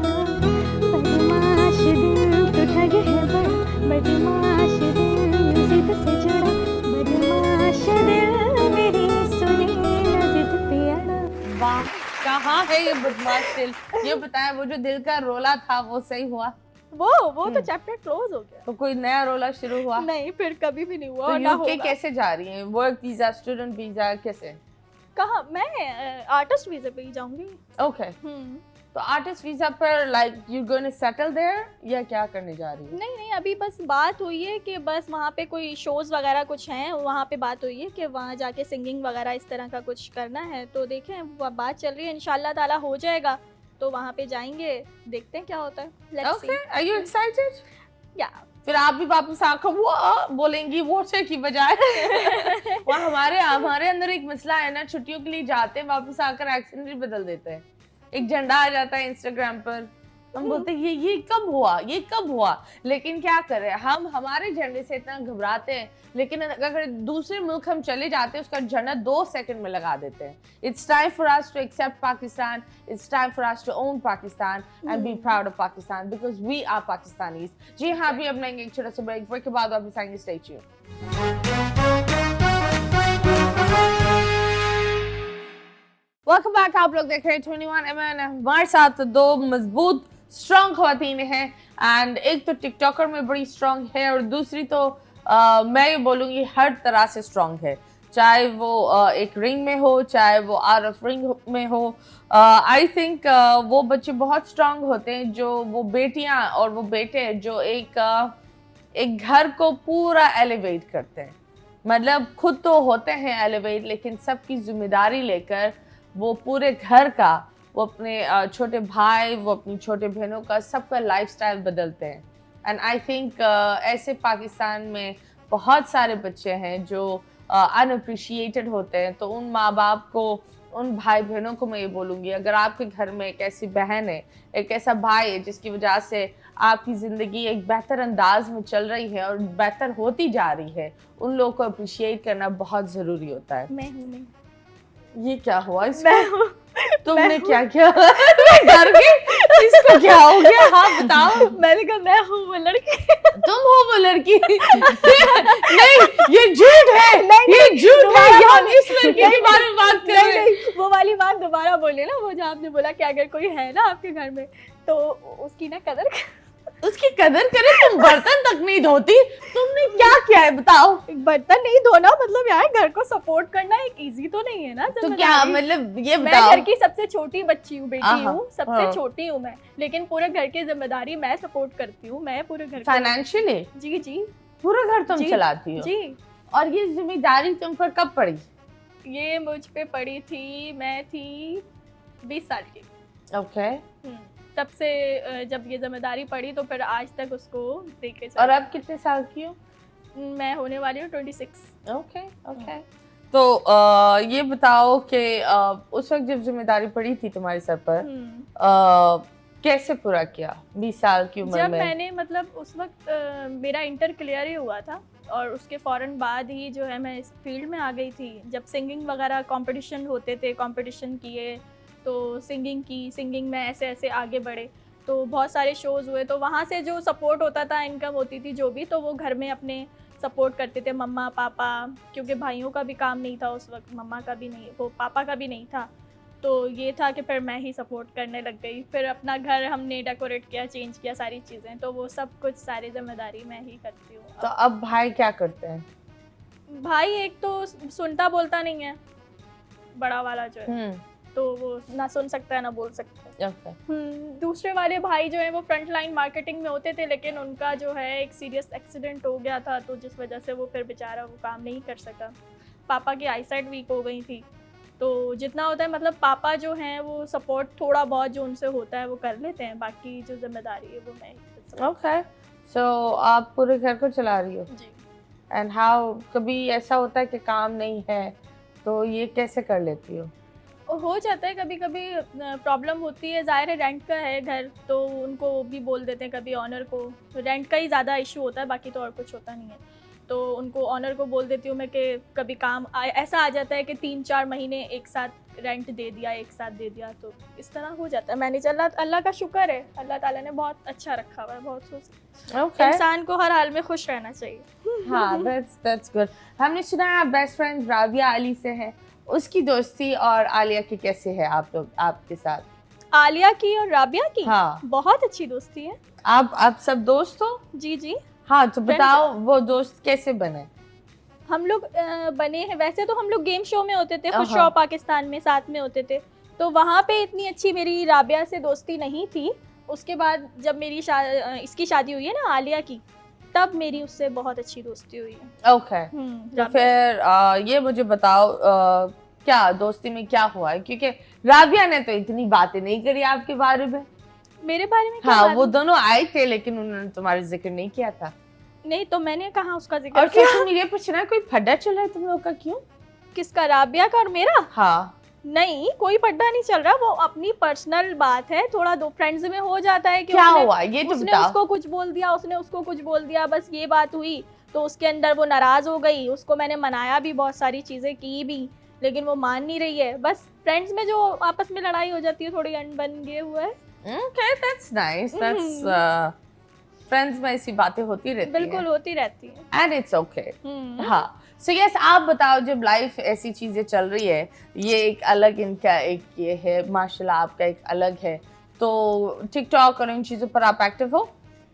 बदमाश दिल तो ठग है बड़ा, बदमाश दिल जिद से जुड़ा, बदमाश दिल मेरी सुने न जिद पे अड़ा। वाह, कहाँ है ये बदमाश दिल? ये बताएं, वो जो दिल का रोला था वो सही हुआ? वो तो चैप्टर क्लोज हो गया। तो कोई नया रोला शुरू हुआ? नहीं, फिर कभी भी नहीं हुआ तो और ना यूके होगा। कैसे जा रही हैं? वर्क वीजा, स्टूडेंट वीजा, कैसे? कहाँ? मैं आर्टिस्ट वीजा पे ही जाऊंगी। ओके। तो आर्टिस्ट वीजा पर like you going to settle there या क्या करने जा रही है? नहीं, अभी बस बात हुई है कि बस वहाँ पे कोई शोज वगैरह कुछ हैं, वहाँ पे बात हुई है कि वहाँ जाके सिंगिंग वगैरह इस तरह का कुछ करना है, तो देखें, वो बात चल रही है, इंशाल्लाह ताला हो जाएगा, तो वहाँ पे जाएंगे, देखते हैं क्या होता है। Let's see. Okay, are you excited? या फिर आप भी वापस आकर वो बोलेंगी वाटर की बजाय। वो हमारे अंदर एक मसला है ना, छुट्टियों के लिए जाते हैं, वापस आकर एक्सेंट भी बदल देते हैं। एक झंडा आ जाता है इंस्टाग्राम पर, हम बोलते हैं ये कब हुआ, ये कब हुआ? लेकिन क्या करें, हम हमारे झंडे से इतना घबराते हैं, लेकिन अगर दूसरे मुल्क हम चले जाते हैं, उसका झंडा 2 सेकंड में लगा देते हैं। It's time for us to accept Pakistan, it's time for us to own Pakistan and be proud of Pakistan because we are Pakistanis. जी हाँ, अभी अपना एक छोटा सा ब्रेक के बाद वापस आएंगे। Stay tuned. Welcome back. आप लोग देख रहे हैं 21 हमारे साथ 2 मजबूत स्ट्रॉन्ग खवातीन हैं, एंड एक तो टिकटॉकर में बड़ी स्ट्रॉन्ग है और दूसरी तो मैं ये बोलूँगी हर तरह से स्ट्रॉन्ग है, चाहे वो एक रिंग में हो, चाहे वो आउट ऑफ रिंग में हो। आई थिंक वो बच्चे बहुत स्ट्रॉन्ग होते हैं, जो वो बेटियां और वो बेटे जो एक घर को पूरा एलिवेट करते हैं। मतलब खुद तो होते हैं एलिवेट, लेकिन सबकी जिम्मेदारी लेकर वो पूरे घर का, वो अपने छोटे भाई, वो अपनी छोटे बहनों का, सबका लाइफस्टाइल बदलते हैं। एंड आई थिंक ऐसे पाकिस्तान में बहुत सारे बच्चे हैं जो अनअप्रिशिएटेड होते हैं। तो उन माँ बाप को, उन भाई बहनों को मैं ये बोलूँगी, अगर आपके घर में एक ऐसी बहन है, एक ऐसा भाई है जिसकी वजह से आपकी ज़िंदगी एक बेहतर अंदाज में चल रही है और बेहतर होती जा रही है, उन लोगों को अप्रिशिएट करना बहुत ज़रूरी होता है। मैं हूँ। ये क्या हुआ? मैं हूँ। तुमने क्या किया? डर गई? इसको क्या हो गया? हाँ बताओ। मैंने कहा मैं हूँ वो लड़की। तुम हो वो लड़की? नहीं, ये झूठ है। ये झूठ है। हम इस लड़की के बारे में बात कर रहे हैं। नहीं, वो वाली बात दोबारा बोले ना, वो जो आपने बोला कि अगर कोई है ना आपके घर में, तो उसकी ना कदर, उसकी कदर करे। तुम बर्तन तक नहीं धोती, तुमने क्या किया है बताओ? बर्तन नहीं धोना मतलब यार घर को सपोर्ट करना एक इजी तो नहीं है ना। तो क्या मतलब ये मैं बताओ? घर की सबसे छोटी बच्ची हूँ, बेटी हूँ, सबसे हाँ। छोटी हूँ मैं, लेकिन पूरे घर की जिम्मेदारी मैं सपोर्ट करती हूँ। मैं पूरे घर फाइनेंशियली जी जी पूरा घर तुम जी, चलाती हो? जी। और ये जिम्मेदारी तुम पर कब पड़ी? ये मुझ पे पड़ी थी, मैं थी 20 साल की। ओके। तब से जब ये जिम्मेदारी पड़ी तो फिर आज तक उसको देखे और अब कितने साल की हो? मैं होने वाली हूँ 26। Okay okay. तो ये बताओ कि उस वक्त जब जिम्मेदारी पड़ी थी तुम्हारे सर पर, कैसे पूरा किया 20 साल की उम्र जब में? मैंने मतलब उस वक्त मेरा इंटर क्लियर ही हुआ था, और उसके फ़ौरन बाद ही जो है मैं इस फील्ड में आ गई थी। जब सिंगिंग वगैरह कंपटीशन होते थे, कंपटीशन किए, तो सिंगिंग में ऐसे ऐसे आगे बढ़े, तो बहुत सारे शोज़ हुए, तो वहाँ से जो सपोर्ट होता था, इनकम होती थी जो भी, तो वो घर में अपने सपोर्ट करते थे मम्मा पापा, क्योंकि भाइयों का भी काम नहीं था उस वक्त, मम्मा का भी नहीं, वो पापा का भी नहीं था, तो ये था कि फिर मैं ही सपोर्ट करने लग गई। फिर अपना घर हमने डेकोरेट किया, चेंज किया सारी चीज़ें, तो वो सब कुछ सारी जिम्मेदारी मैं ही करती हूँ। तो अब भाई क्या करते हैं? भाई एक तो सुनता बोलता नहीं है, बड़ा वाला जो है, तो वो ना सुन सकता है ना बोल सकता है। दूसरे वाले भाई जो है वो फ्रंट लाइन मार्केटिंग में होते थे, लेकिन उनका जो है एक सीरियस एक्सीडेंट हो गया था, तो जिस वजह से वो फिर बेचारा वो काम नहीं कर सका। पापा की आईसाइट वीक हो गई थी, तो जितना होता है मतलब पापा जो हैं वो सपोर्ट थोड़ा बहुत जो उनसे होता है वो कर लेते हैं, बाकी जो जिम्मेदारी है वो मैं ही। ओके, सो आप पूरे घर को चला रही हो? जी। एंड हाउ, कभी ऐसा होता है कि काम नहीं है तो ये कैसे कर लेती हो? हो जाता है, कभी कभी प्रॉब्लम होती है, ज़ाहिर है रेंट का है घर, तो उनको भी बोल देते हैं, कभी ऑनर को, रेंट का ही ज़्यादा इशू होता है, बाकी तो और कुछ होता नहीं है, तो उनको ऑनर को बोल देती हूँ मैं कि कभी काम ऐसा आ जाता है कि 3-4 महीने एक साथ रेंट दे दिया, एक साथ दे दिया, तो इस तरह हो जाता है मैनेज। अल्लाह का शुक्र है, अल्लाह ताला ने बहुत अच्छा रखा हुआ है, बहुत सोच इंसान को हर हाल में खुश रहना चाहिए। हाँ, that's good। हमने सुना है आप बेस्ट फ्रेंड राबिया अली से हैं, उसकी दोस्ती और आलिया की कैसे है आप लोग आपके साथ? आलिया की और राबिया की हाँ, बहुत अच्छी दोस्ती है। आप सब दोस्त हो? जी जी। हाँ, तो बताओ वो दोस्त कैसे बने? हम लोग बने हैं, वैसे तो हम लोग गेम शो में होते थे, खुश रहो पाकिस्तान में साथ में होते थे, तो वहाँ पे इतनी अच्छी मेरी राबिया से दोस्ती नहीं थी। उसके बाद जब मेरी इसकी शादी हुई है ना आलिया की, तब मेरी उससे बहुत अच्छी दोस्ती हुई है। ओके, तो फिर ये मुझे बताओ क्या दोस्ती में क्या हुआ है, क्योंकि राबिया ने तो इतनी बातें नहीं करी आपके बारे में। मेरे बारे में? हाँ, वो दोनों आए थे लेकिन उन्होंने तुम्हारा जिक्र नहीं किया था। नहीं, तो मैंने कहा उसका जिक्र और सोशल मीडिया पर सुना कोई फड्डा चल रहा है तुम लोग का, क्यों? किसका, राबिया का और मेरा? हाँ। नहीं, कोई पड्डा नहीं चल रहा, वो अपनी पर्सनल बात है, थोड़ा दो फ्रेंड्स में हो जाता है कि क्या हुआ ये तो उसने उसको कुछ बोल दिया, उसने उसको कुछ बोल दिया, बस ये बात हुई, तो उसके अंदर वो नाराज हो गई। उसको मैंने मनाया भी, बहुत सारी चीजें की भी, लेकिन वो मान नहीं रही है। बस फ्रेंड्स में जो आपस में लड़ाई हो जाती है, थोड़ी अनबन ये हुआ है। Okay, that's nice. That's friends में ऐसी बातें होती रहती हैं। बिल्कुल होती रहती है। And it's okay. हाँ, so yes, आप बताओ, जब लाइफ ऐसी चीजें चल रही है, ये एक अलग इनका एक ये है, माशाल्लाह आपका एक अलग है, तो टिकटॉक और इन चीज़ों पर आप एक्टिव हो?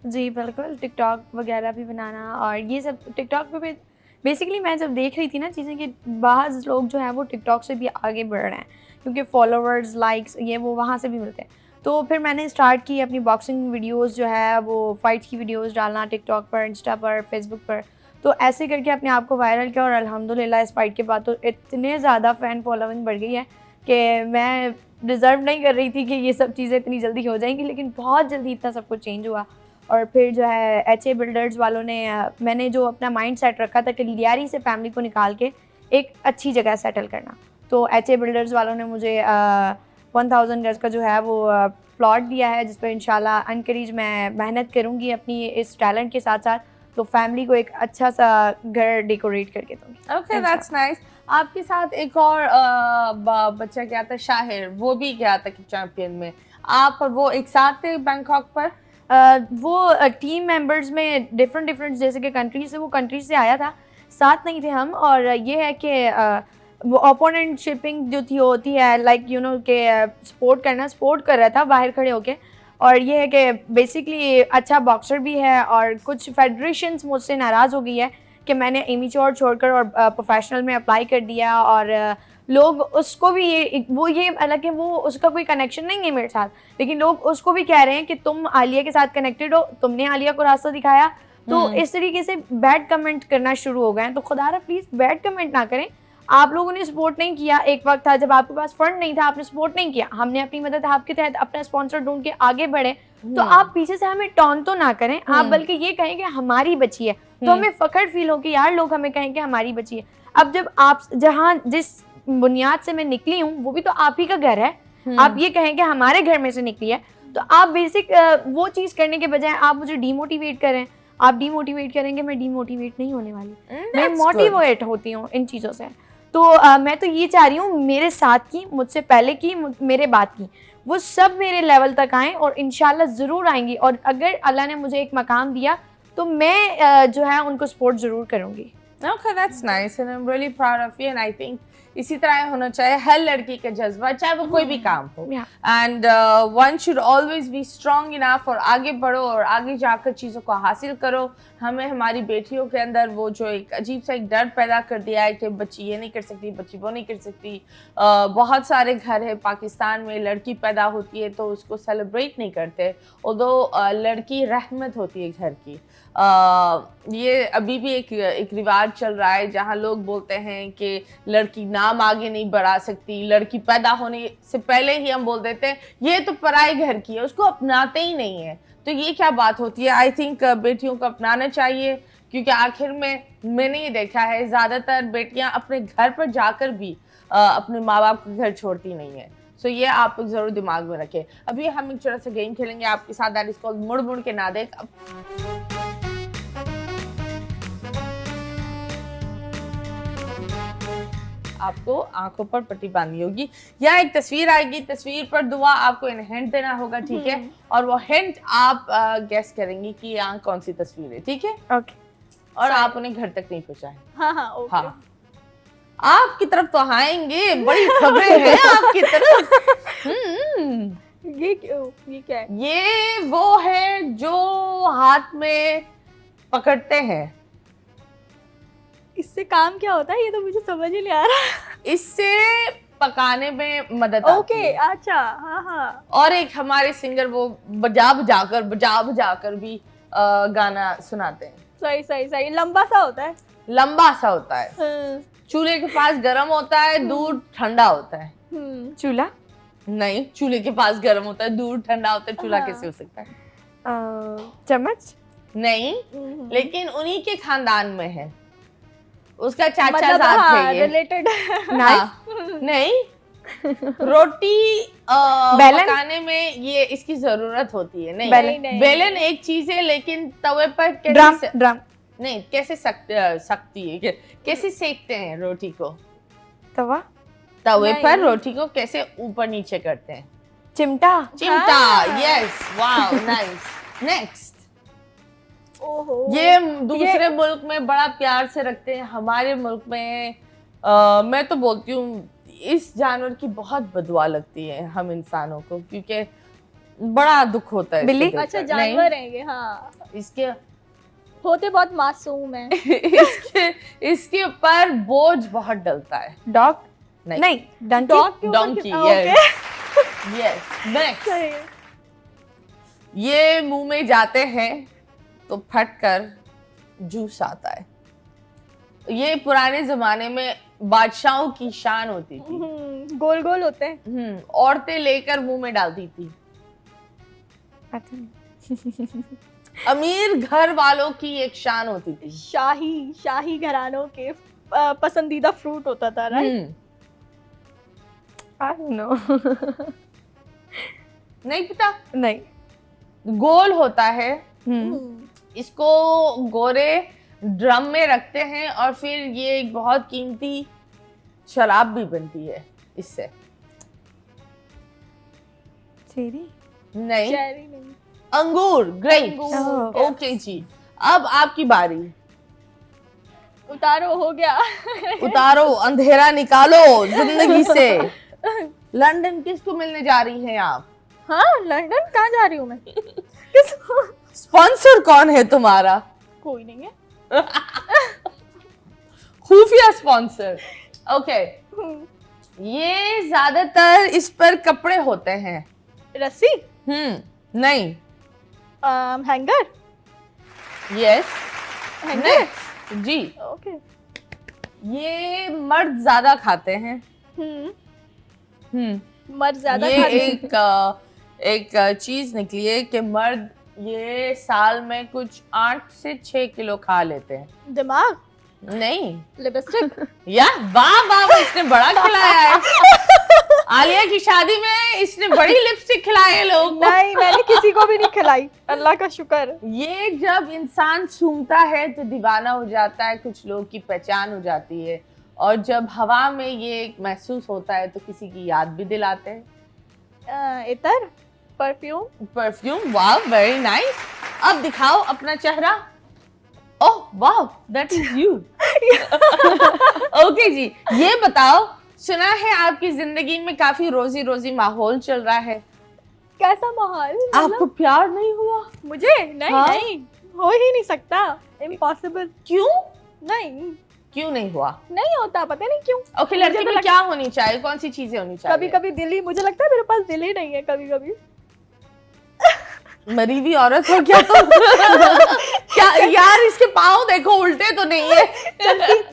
जी बिल्कुल, टिकटॉक वगैरह भी बनाना और ये सब टिकटॉक पे बेसिकली मैं जब देख रही थी ना चीज़ें कि बाज़ लोग जो हैं वो टिकटॉक से भी आगे बढ़ रहे हैं, क्योंकि फॉलोअर्स, लाइक्स ये वो वहाँ से भी मिलते हैं, तो फिर मैंने स्टार्ट की अपनी बॉक्सिंग वीडियोस जो है वो फाइट्स की वीडियोस डालना टिकटॉक पर, इंस्टा पर, फेसबुक पर, तो ऐसे करके अपने आप को वायरल किया। और अल्हम्दुलिल्लाह इस फाइट के बाद तो इतने ज़्यादा फ़ैन फॉलोइंग बढ़ गई है कि मैं डिज़र्व नहीं कर रही थी कि ये सब चीज़ें इतनी जल्दी हो जाएंगी, लेकिन बहुत जल्दी इतना सब कुछ चेंज हुआ। और फिर जो है HA बिल्डर्स वालों ने, मैंने जो अपना माइंड सेट रखा था कि लियारी से फैमिली को निकाल के एक अच्छी जगह सेटल करना, तो HA बिल्डर्स वालों ने मुझे 1000 गज का जो है वो प्लॉट दिया है, जिस पर इंशाल्लाह अनकरीज मैं मेहनत करूँगी अपनी इस टैलेंट के साथ साथ, तो फैमिली को एक अच्छा सा घर डेकोरेट करके दूँगी। Okay, that's nice. आपके साथ एक और बच्चा गया था, शाहिर, वो भी गया था कि चैंपियन में, आप और वो एक साथ थे बैंकॉक पर? वो टीम मेंबर्स में डिफरेंट जैसे कि कंट्रीज से, वो कंट्रीज से आया था, साथ नहीं थे हम। और ये है कि वो ओपोनेंट शिपिंग जो थी होती है, लाइक यू नो के सपोर्ट कर रहा था बाहर खड़े होके। और ये है कि बेसिकली अच्छा बॉक्सर भी है, और कुछ फेडरेशंस मुझसे नाराज़ हो गई है कि मैंने एमेच्योर छोड़कर और प्रोफेशनल में अप्लाई कर दिया, और लोग उसको भी ये हालांकि वो उसका कोई कनेक्शन नहीं है मेरे साथ, लेकिन लोग उसको भी कह रहे हैं कि तुम आलिया के साथ कनेक्टेड हो, तुमने आलिया को रास्ता दिखाया, तो इस तरीके से बैड कमेंट करना शुरू हो गए हैं। तो खुदारा प्लीज़ बैड कमेंट ना करें, आप लोगों ने सपोर्ट नहीं किया। एक वक्त था जब आपके पास फंड नहीं था, आपने सपोर्ट नहीं किया, हमने अपनी मदद आपके तहत अपना स्पॉन्सर ढूंढ के आगे बढ़े, तो आप पीछे से हमें टॉन तो ना करें, आप बल्कि ये कहें कि हमारी बच्ची है, तो हमें फख्र फील हो कि यार लोग हमें कहें कि हमारी बच्ची है। अब जब आप जहाँ जिस बुनियाद से मैं निकली हूँ वो भी तो आप ही का घर है, आप ये कहें कि हमारे घर में से निकली है, तो आप बेसिक वो चीज़ करने के बजाय आप मुझे डीमोटिवेट करें, आप डीमोटिवेट करेंगे, मैं डीमोटिवेट नहीं होने वाली, मैं That's मोटिवेट होती हूँ इन चीज़ों से। तो मैं तो ये चाह रही हूँ मेरे साथ की, मुझसे पहले की, मेरे बाद की, वो सब मेरे लेवल तक आएँ और इंशाल्लाह ज़रूर आएंगी। और अगर अल्लाह ने मुझे एक मकाम दिया तो मैं जो है उनको सपोर्ट ज़रूर करूँगी। Okay, that's nice and I'm really proud of you and I think इसी तरह होना चाहिए हर लड़की का जज्बा, चाहे वो कोई भी काम हो। Yeah. And one should always be strong enough और आगे बढ़ो और आगे जाकर चीज़ों को हासिल करो। हमें हमारी बेटियों के अंदर वो जो एक अजीब सा एक डर पैदा कर दिया है कि बच्ची ये नहीं कर सकती, बच्ची वो नहीं कर सकती। बहुत सारे घर है पाकिस्तान में, लड़की पैदा होती है तो उसको सेलिब्रेट नहीं करते, उधर लड़की रहमत होती है घर की। ये अभी भी एक रिवाज चल रहा है जहाँ लोग बोलते हैं कि लड़की नाम आगे नहीं बढ़ा सकती, लड़की पैदा होने से पहले ही हम बोल देते हैं ये तो पराए घर की है, उसको अपनाते ही नहीं है। तो ये क्या बात होती है? आई थिंक बेटियों को अपनाना चाहिए, क्योंकि आखिर में मैंने ये देखा है ज़्यादातर बेटियां अपने घर पर जाकर भी अपने माँ बाप का घर छोड़ती नहीं है। सो ये आप ज़रूर दिमाग में रखें। अभी हम एक छोटा सा गेम खेलेंगे आपके साथ, दैट इज कॉल्ड मुड़ मुड़ के ना देख। आपको आंखों पर पट्टी बांधनी होगी, या एक तस्वीर आएगी, तस्वीर पर दुआ, आपको इन हिंट देना होगा, ठीक है? और वो हिंट आप गेस करेंगे कि यहाँ कौन सी तस्वीर है, ठीक है? ओके। और आप उन्हें घर तक नहीं पहुंचाए। हाँ ओके। हाँ, आपकी तरफ तो आएंगे, बड़ी खबरें हैं आपकी तरफ। ये क्या है? ये वो है जो हाथ में पकड़ते हैं। इससे काम क्या होता है, ये तो मुझे समझ ही नहीं आ रहा। इससे पकाने में मदद आती ओके, है। अच्छा, हाँ। और एक हमारे सिंगर वो बजा बजा कर भी गाना सुनाते हैं। सही, लंबा सा होता है। लंबा सा होता है, चूल्हे के पास गर्म होता है, दूध ठंडा होता है। चूल्हा? नहीं, चूल्हे के पास गर्म होता है, दूध ठंडा होता है, चूल्हा कैसे हो सकता है? चम्मच? नहीं, लेकिन उन्हीं के खानदान में है, उसका चाचा मतलब साथ है ये। रिलेटेड। हाँ, नहीं, रोटी पकाने में ये इसकी जरूरत होती है। नहीं, बेलन एक चीज है, लेकिन तवे पर ड्रम नहीं, कैसे सकती है, कैसे सेकते हैं रोटी को? तवे पर रोटी को कैसे ऊपर नीचे करते हैं? चिमटा। Yes, wow, nice. नेक्स्ट। ओहो, ये दूसरे मुल्क में बड़ा प्यार से रखते हैं, हमारे मुल्क में मैं तो बोलती हूँ इस जानवर की बहुत बदुआ लगती है हम इंसानों को, क्योंकि बड़ा दुख होता है। बिल्ली? अच्छा, जानवर है ये। हाँ, इसके होते बहुत मासूम है। इसके ऊपर बोझ बहुत डलता है। डॉग? नहीं, डोंकी। यस। नेक्स्ट। ये मुंह में जाते हैं तो फट कर जूस आता है। ये पुराने जमाने में बादशाहों की शान होती थी। गोल गोल होते हैं। औरतें लेकर मुंह में डालती थी। अमीर घर वालों की एक शान होती थी। शाही घरानों के पसंदीदा फ्रूट होता था, राइट? I don't know. नहीं पता? नहीं। गोल होता है। इसको गोरे ड्रम में रखते हैं और फिर ये एक बहुत कीमती शराब भी बनती है इससे। चेरी? नहीं, चेरी नहीं, अंगूर, ग्रेप्स। ओके जी, अब आपकी बारी। उतारो, हो गया। उतारो, अंधेरा निकालो जिंदगी से। लंदन किसको मिलने जा रही हैं आप? हाँ, लंदन कहाँ जा रही हूँ मैं? स्पॉन्सर कौन है तुम्हारा? कोई नहीं है। खुफिया स्पॉन्सर। ओके, ये ज्यादातर इस पर कपड़े होते हैं। रस्सी? नहीं। हैंगर? यस। हैंगर? जी। ओके। ये मर्द ज्यादा खाते हैं। मर्द ज्यादा ये खाते हैं। एक चीज निकली है कि मर्द ये साल में कुछ 8 से 6 किलो खा लेते हैं। दिमाग? नहीं। लिपस्टिक? या वाह, इसने बड़ा खिलाया है। आलिया की शादी में इसने बड़ी लिपस्टिक खिलाई है लोगों को। नहीं, मैंने किसी को भी नहीं खिलाई, अल्लाह का शुक्र। ये जब इंसान सूंघता है तो दीवाना हो जाता है, कुछ लोग की पहचान हो जाती है, और जब हवा में ये महसूस होता है तो किसी की याद भी दिलाते हैं। इतर, परफ्यूम, वाह वेरी नाइस। अब दिखाओ अपना चेहरा। ओह वाह, दैट इज यू। ओके जी, ये बताओ, सुना है आपकी जिंदगी में काफी रोजी रोजी माहौल चल रहा है, कैसा माहौल? आपको प्यार नहीं हुआ? मुझे नहीं, हाँ? नहीं हो ही नहीं सकता, इम्पॉसिबल। क्यों? नहीं, क्यों नहीं हुआ? नहीं होता, पता नहीं क्यों। ओके, लड़की में क्या होनी चाहिए, कौन सी चीजें होनी चाहिए? कभी कभी दिल ही, मुझे लगता है मेरे पास दिल ही नहीं है कभी कभी। मरी हुई औरत हो क्या तुम? क्या यार, इसके पाँव देखो, उल्टे तो नहीं है।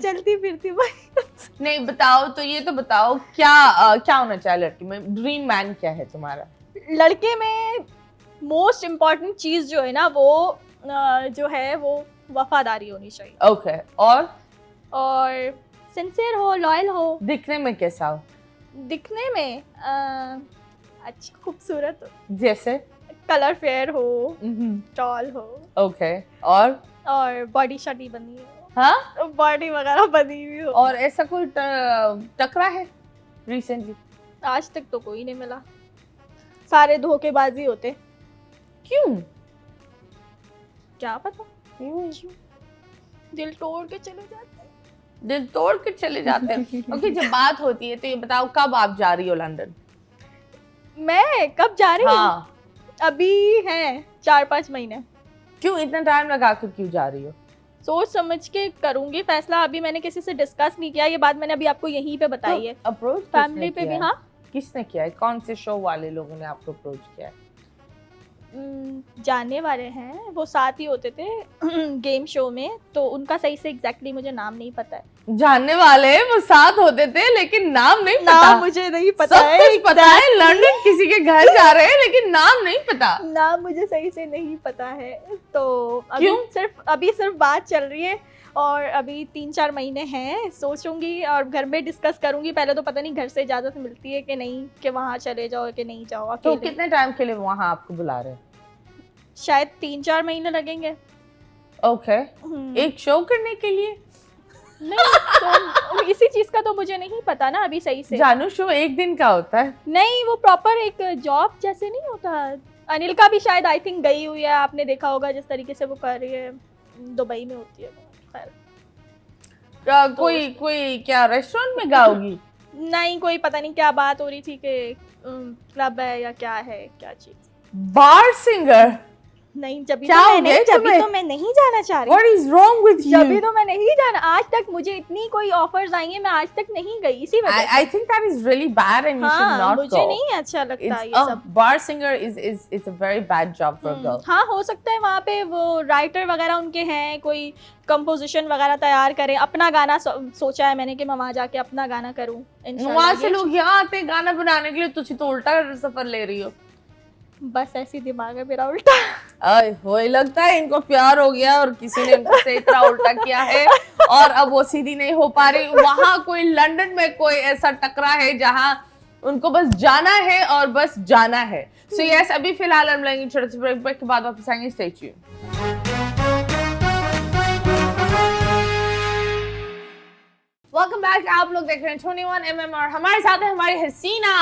चलती फिरती भाई। नहीं बताओ तो, ये तो बताओ क्या क्या होना चाहिए लड़की में? ड्रीम मैन क्या है तुम्हारा? लड़के में मोस्ट इम्पोर्टेंट चीज जो है ना, वो जो है वो वफादारी होनी चाहिए। ओके, और सिंसियर हो, लॉयल हो। दिखने में कैसा हो? दिखने में अच्छा, खूबसूरत हो, जैसे कलर फेयर हो, टॉल हो, ओके, और बॉडी शॉडी बनी हो। हाँ, बॉडी वगैरह बनी हुई हो। और ऐसा कोई टकरा है रिसेंटली? आज तक तो कोई नहीं मिला, सारे धोखेबाजी होते। क्यों? क्या पता क्यों, दिल तोड़ के चले जाते हैं। दिल तोड़ के चले जाते हैं। ओके, जब बात होती है तो ये बताओ, कब आप जा रही हो लंदन? मैं कब जा रही हूँ? हाँ, अभी है 4-5 महीने। क्यों इतना टाइम लगा कर क्यों जा रही हो? सोच समझ के करूंगी फैसला, अभी मैंने किसी से डिस्कस नहीं किया, ये बात मैंने अभी आपको यहीं पे बताई है। अप्रोच फैमिली पे भी। हाँ, किसने किया है? कौन से शो वाले लोगों ने आपको अप्रोच किया है? जानने वाले हैं, वो साथ ही होते थे गेम शो में, तो उनका सही से एग्जैक्टली मुझे नाम नहीं पता है। जानने वाले वो साथ होते थे लेकिन नाम नहीं पता। नाम मुझे नहीं पता सब है। कुछ पता है, लंदन किसी के घर जा रहे हैं लेकिन नाम नहीं पता। नाम मुझे सही से नहीं पता है, तो क्यों? अभी सिर्फ बात चल रही है, और अभी 3-4 महीने हैं, सोचूंगी और घर में डिस्कस करूंगी। पहले तो पता नहीं घर से इजाजत मिलती है कि नहीं, कि वहाँ चले जाओ कि नहीं जाओ तो अकेले। कितने टाइम के लिए वहाँ आपको बुला रहे हैं? शायद 3-4 महीने लगेंगे। ओके, एक शो करने के लिए? नहीं, तो इसी चीज का तो मुझे नहीं पता ना अभी सही से। जानू, शो एक दिन का होता है? नहीं, वो प्रॉपर एक जॉब जैसे नहीं होता। अनिल का भी शायद आई थिंक गई हुई है, आपने देखा होगा जिस तरीके से वो कर रही है, दुबई में होती है वो। कोई क्या रेस्टोरेंट में गाओगी? नहीं, कोई पता नहीं क्या बात हो रही थी कि क्लब है या क्या है, क्या चीज। बार सिंगर? नहीं, जब क्या हो गया तुम्हें? तो मैं नहीं जाना चाह रही। What is wrong with you? जब तो मैं नहीं जाना, आज तक मुझे इतनी कोई ऑफर्स आई हैं, मैं आज तक नहीं गई इसी वजह से। I think that is really bad and you should हाँ, not मुझे go. नहीं अच्छा लगता ये It's सब। bar singer is it's a very bad job for a girl. हाँ, हो सकता है वहाँ पे वो राइटर वगैरह उनके हैं, कोई कंपोजिशन वगैरह तैयार करें, अपना गाना सोचा है मैंने कि मैं वहाँ जाके अपना गाना करूँ इंशाल्लाह। वहाँ से लोग यहाँ आते हैं गाना बनाने के लिए, तुझे तो उल्टा सफर ले रही हो। बस ऐसी दिमाग है मेरा उल्टा। अय होए, लगता है इनको प्यार हो गया और किसी ने इनसे इतना उल्टा किया है और अब वो सीधी नहीं हो पा रही। वहाँ कोई लंदन में कोई ऐसा टकरा है जहाँ उनको बस जाना है और बस जाना है। सो यस, अभी फिलहाल हम लेंगे छोटे से ब्रेक के बाद वापस आएंगे। Stay tuned. Welcome back. आप लोग देख रहे हैं 21mm और हमारे साथ है हमारी Hasina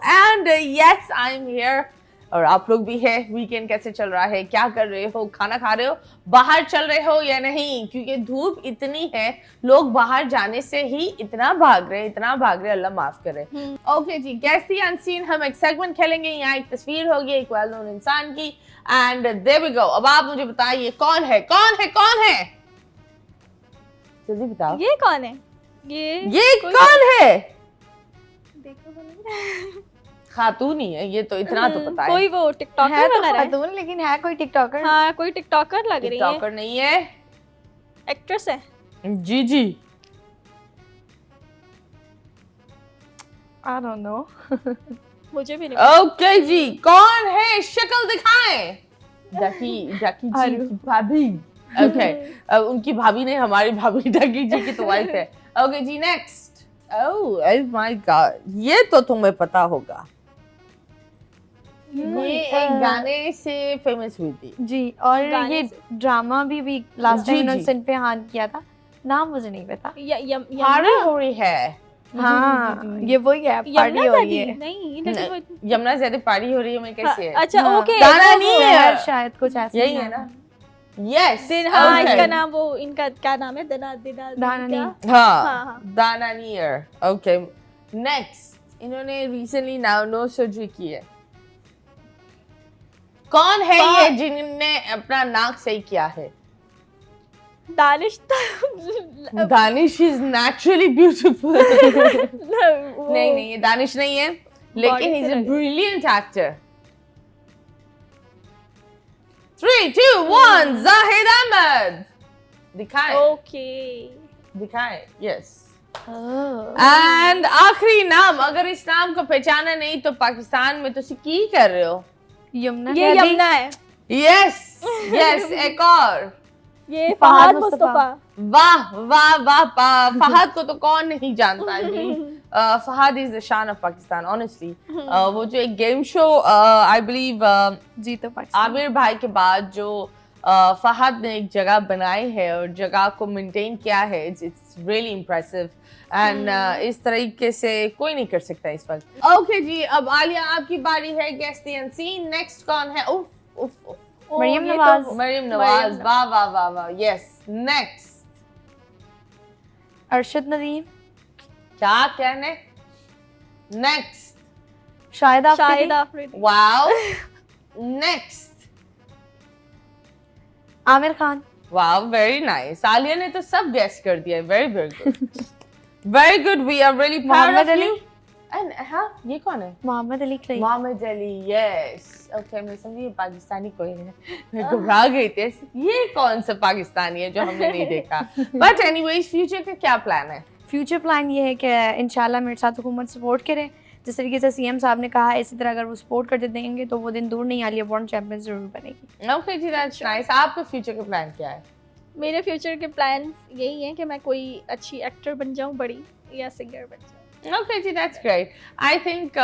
and yes I am here. और आप लोग भी है। वीकेंड कैसे चल रहा है, क्या कर रहे हो, खाना खा रहे हो, बाहर चल रहे हो या नहीं? क्योंकि धूप इतनी है, लोग बाहर जाने से ही इतना भाग रहे, अल्लाह माफ करे। ओके जी, गेस द अनसीन, हम एक सेगमेंट खेलेंगे। यहाँ एक तस्वीर होगी एक वेल नोन इंसान की एंड देयर वी गो। अब आप मुझे बताइए कौन है, कौन है, कौन है? जल्दी बताओ। ये कौन है? ये कौन है? देखो खातून ही है ये, तो इतना तो पता है। कोई वो टिकटॉकर है तो वगैरह है। खातून, लेकिन है कोई टिकटॉकर? हाँ, कोई टिकटॉकर लग रही है। टिकटॉकर नहीं है, एक्ट्रेस है। जी जी। I don't know. मुझे भी नहीं। ओके जी, कौन है? शक्ल दिखाएं। जाकी जी की भाभी। ओके, उनकी भाभी नहीं, हमारी भाभी जाकी जी की तो वाइफ है। ओके जी, नेक्स्ट। ओह माय गॉड, ये तो तुम्हें पता होगा। ये एक गाने से फेमस हुई थी। जी, और गाने ये से। ड्रामा भी लास्ट जी, टाइम इन्होंने जी। सिन पे हाथ किया था, नाम मुझे नहीं पता। पार्टी हो रही है। हाँ, ये वही है, पार्टी यमुना हो रही ज़ैदी? है। नहीं, लेकिन वो यमुना ज़्यादा पार्टी हो रही है, मैं कैसे है? अच्छा, हाँ, ओके, दाना वो- नहीं वो- है। शहर शायद कुछ ऐसा यही ही है नाम ना? यस। दिन, हाँ, Okay. इसका नाम वो, इनका क्या नाम है? दिना दिना दाना क्या? नहीं। हाँ, हाँ, हाँ। दाना नियर। ओके, नेक्स्ट, इन्होंने रिसेंटली नो सर्जरी की है। कौन है ये जिन्होंने अपना नाक सही किया है? Danish Danish is naturally beautiful. वो- नहीं, ये दानिश नहीं है, लेकिन Body he's से a लगे। brilliant actor. 3, 2, 1, जाहिद अहमद। दिखाएं, ओके, दिखाएं, yes. Oh. एंड आखिरी नाम, अगर इस नाम को पहचाना नहीं तो पाकिस्तान में तो की कर रहे हो। यमुना ये ज़ैदी। यमुना है, यस यस, एक और। ये फहद फहद मुस्तफा। मुस्तफा। वाह वाह वाह, फहद को तो कौन नहीं जानता जी। फहद इज द शान ऑफ पाकिस्तान ऑनेस्टली। वो जो एक गेम शो, आई बिलीव जी तो पाकिस्तान। आमिर भाई के बाद जो फहद ने एक जगह बनाई है और जगह को मेंटेन किया है, इट्स रियली इम्प्रेसिव एंड इस तरीके से कोई नहीं कर सकता इस वक्त। ओके जी, अब आलिया आपकी बारी है, गेस द अनसीन। नेक्स्ट कौन है? उफ उफ उफ, मरियम ये तो- नवाज। मरियम नवाज। मरियम वाह वाह वाह वाह, यस। नेक्स्ट, अरशद नदीम। क्या कहने? Next, Shahid Shahid Afridi. Afridi. Wow. Next, Aamir Khan. Wow, very nice. Alia ने तो सब गेस कर दिया, very very good, very good. We are really proud Muhammad of Ali. You. And हाँ, ये कौन है? Muhammad Ali Clay. Muhammad Ali, yes. Okay, मैं समझी ये पाकिस्तानी कोई है, मैं घबरा गई थी, ये कौन सा पाकिस्तानी है जो हमने नहीं देखा। बट एनीवेज, फ्यूचर का क्या प्लान है? फ्यूचर प्लान ये है कि इंशाल्लाह मेरे साथ हुकूमत सपोर्ट करे, जिस तरीके से सीएम साहब ने कहा, इसी तरह अगर वो सपोर्ट करते देंगे तो वो दिन दूर नहीं, आलिया वर्ल्ड चैंपियन जरूर बनेगी। ओके जी, दैट्स नाइस। आपका फ्यूचर का प्लान क्या है? मेरे फ्यूचर के प्लान यही हैं कि मैं कोई अच्छी एक्टर बन जाऊं, बड़ी, या सिंगर बन जाऊं। Okay, जी, that's great. I think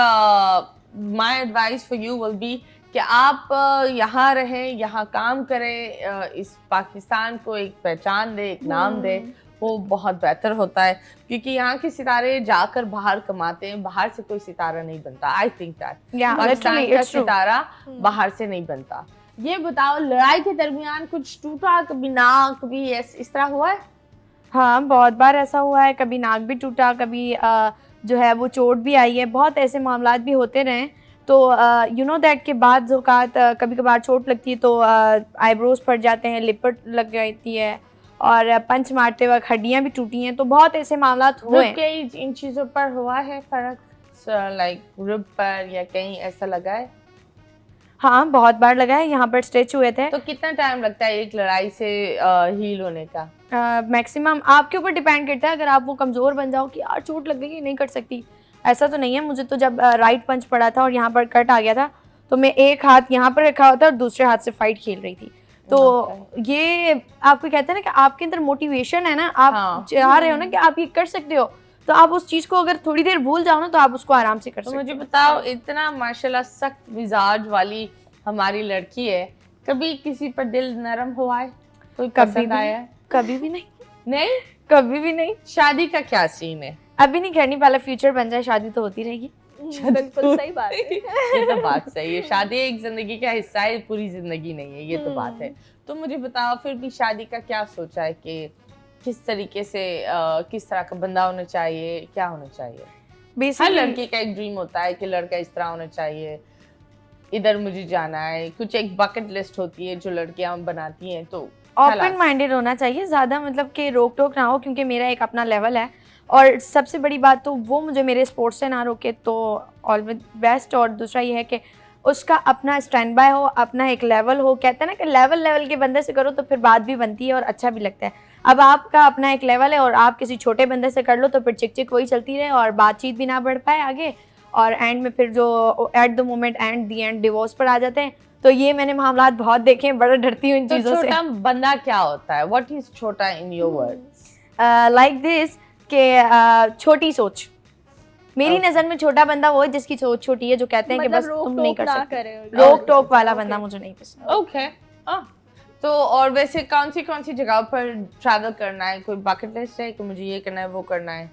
my advice for you will be कि आप यहाँ रहें, यहाँ काम करें, इस पाकिस्तान को एक पहचान दे, एक नाम दे, वो बहुत बेहतर होता है, क्योंकि यहाँ के सितारे जाकर बाहर कमाते हैं, बाहर से कोई सितारा नहीं बनता। I think that पाकिस्तान का सितारा बाहर से नहीं बनता। ये बताओ, लड़ाई के दरमियान कुछ टूटा, कभी नाक, कभी इस तरह हुआ है? हाँ, बहुत बार ऐसा हुआ है, कभी नाक भी टूटा, कभी जो है वो चोट भी आई है, बहुत ऐसे मामलात भी होते रहे। तो यू नो दैट के बाद ज़ोकात कभी कभार चोट लगती है तो आईब्रोज फट जाते हैं, लिपट लग जाती है, और पंच मारते वक्त हड्डियाँ भी टूटी हैं, तो बहुत ऐसे मामलात हुए हैं। कई इन चीज़ों पर हुआ है फर्क, लाइक रिब पर या कहीं ऐसा लगा है? हाँ, बहुत बार लगा है, यहाँ पर स्ट्रेच हुए थे। तो कितना टाइम लगता है एक लड़ाई से हील होने का? मैक्सिमम आपके ऊपर डिपेंड करता है। अगर आप वो कमज़ोर बन जाओ कि यार चोट लग गई, नहीं कर सकती, ऐसा तो नहीं है। मुझे तो जब राइट पंच पड़ा था और यहाँ पर कट आ गया था, तो मैं एक हाथ यहाँ पर रखा हुआ था और दूसरे हाथ से फाइट खेल रही थी। तो ये आपको कहते हैं ना कि आपके अंदर मोटिवेशन है ना, आप चाह रहे हो ना कि आप ये कर सकते हो, तो आप उस चीज़ को अगर थोड़ी देर भूल जाओ ना तो आप उसको आराम से कर तो सकते हो। मुझे बताओ, इतना माशाल्लाह सख्त मिजाज वाली हमारी लड़की है, कभी किसी पर दिल नरम हुआ है? कोई पसंद आया है? कभी भी नहीं, नहीं? कभी भी नहीं। शादी का क्या सीन है? अभी नहीं करनी, पहले फ्यूचर बन जाए, शादी तो होती रहेगी। बिल्कुल सही बात है। ये तो बात सही है, शादी एक जिंदगी का हिस्सा है, पूरी जिंदगी नहीं है, ये तो बात है। तो मुझे बताओ, फिर भी शादी का क्या सोचा है कि किस तरीके से, किस तरह का बंदा होना चाहिए, क्या होना चाहिए? हर बेसिकली लड़की का एक ड्रीम होता है कि लड़का इस तरह होना चाहिए, इधर मुझे जाना है, कुछ एक बकेट लिस्ट होती है जो लड़कियां बनाती हैं। तो ओपन माइंडेड होना चाहिए, ज़्यादा मतलब कि रोक टोक ना हो, क्योंकि मेरा एक अपना लेवल है, और सबसे बड़ी बात तो वो मुझे मेरे स्पोर्ट्स से ना रोके तो ऑलवेज बेस्ट। और दूसरा ये है कि उसका अपना स्टैंड बाय हो, अपना एक लेवल हो। कहते हैं ना कि लेवल के बंदे से करो तो फिर बात भी बनती है और अच्छा भी लगता है। अब आपका अपना एक लेवल है और आप किसी छोटे बंदे से कर लो तो फिर चिक चिक वही चलती रहे और बातचीत भी ना बढ़ पाए आगे, और एंड में फिर जो at the moment and the and divorce पर आ जाते हैं। तो ये मैंने मामलात बहुत देखे हैं, बड़ा डरती हूँ इन तो चीज़ों से। छोटा बंदा क्या होता है? व्हाट इज छोटा in your words? Like this कि छोटी सोच, मेरी नज़र में छोटा बंदा वो है जिसकी सोच छोटी है, जो कहते हैं कि मतलब बस तुम नहीं कर सकते, करे। रोक टोक वाला बंदा मुझे नहीं पसंद। ओके तो और वैसे कौन सी जगह पर ट्रैवल करना है? कोई बकेट लिस्ट है कि मुझे ये करना है वो करना है?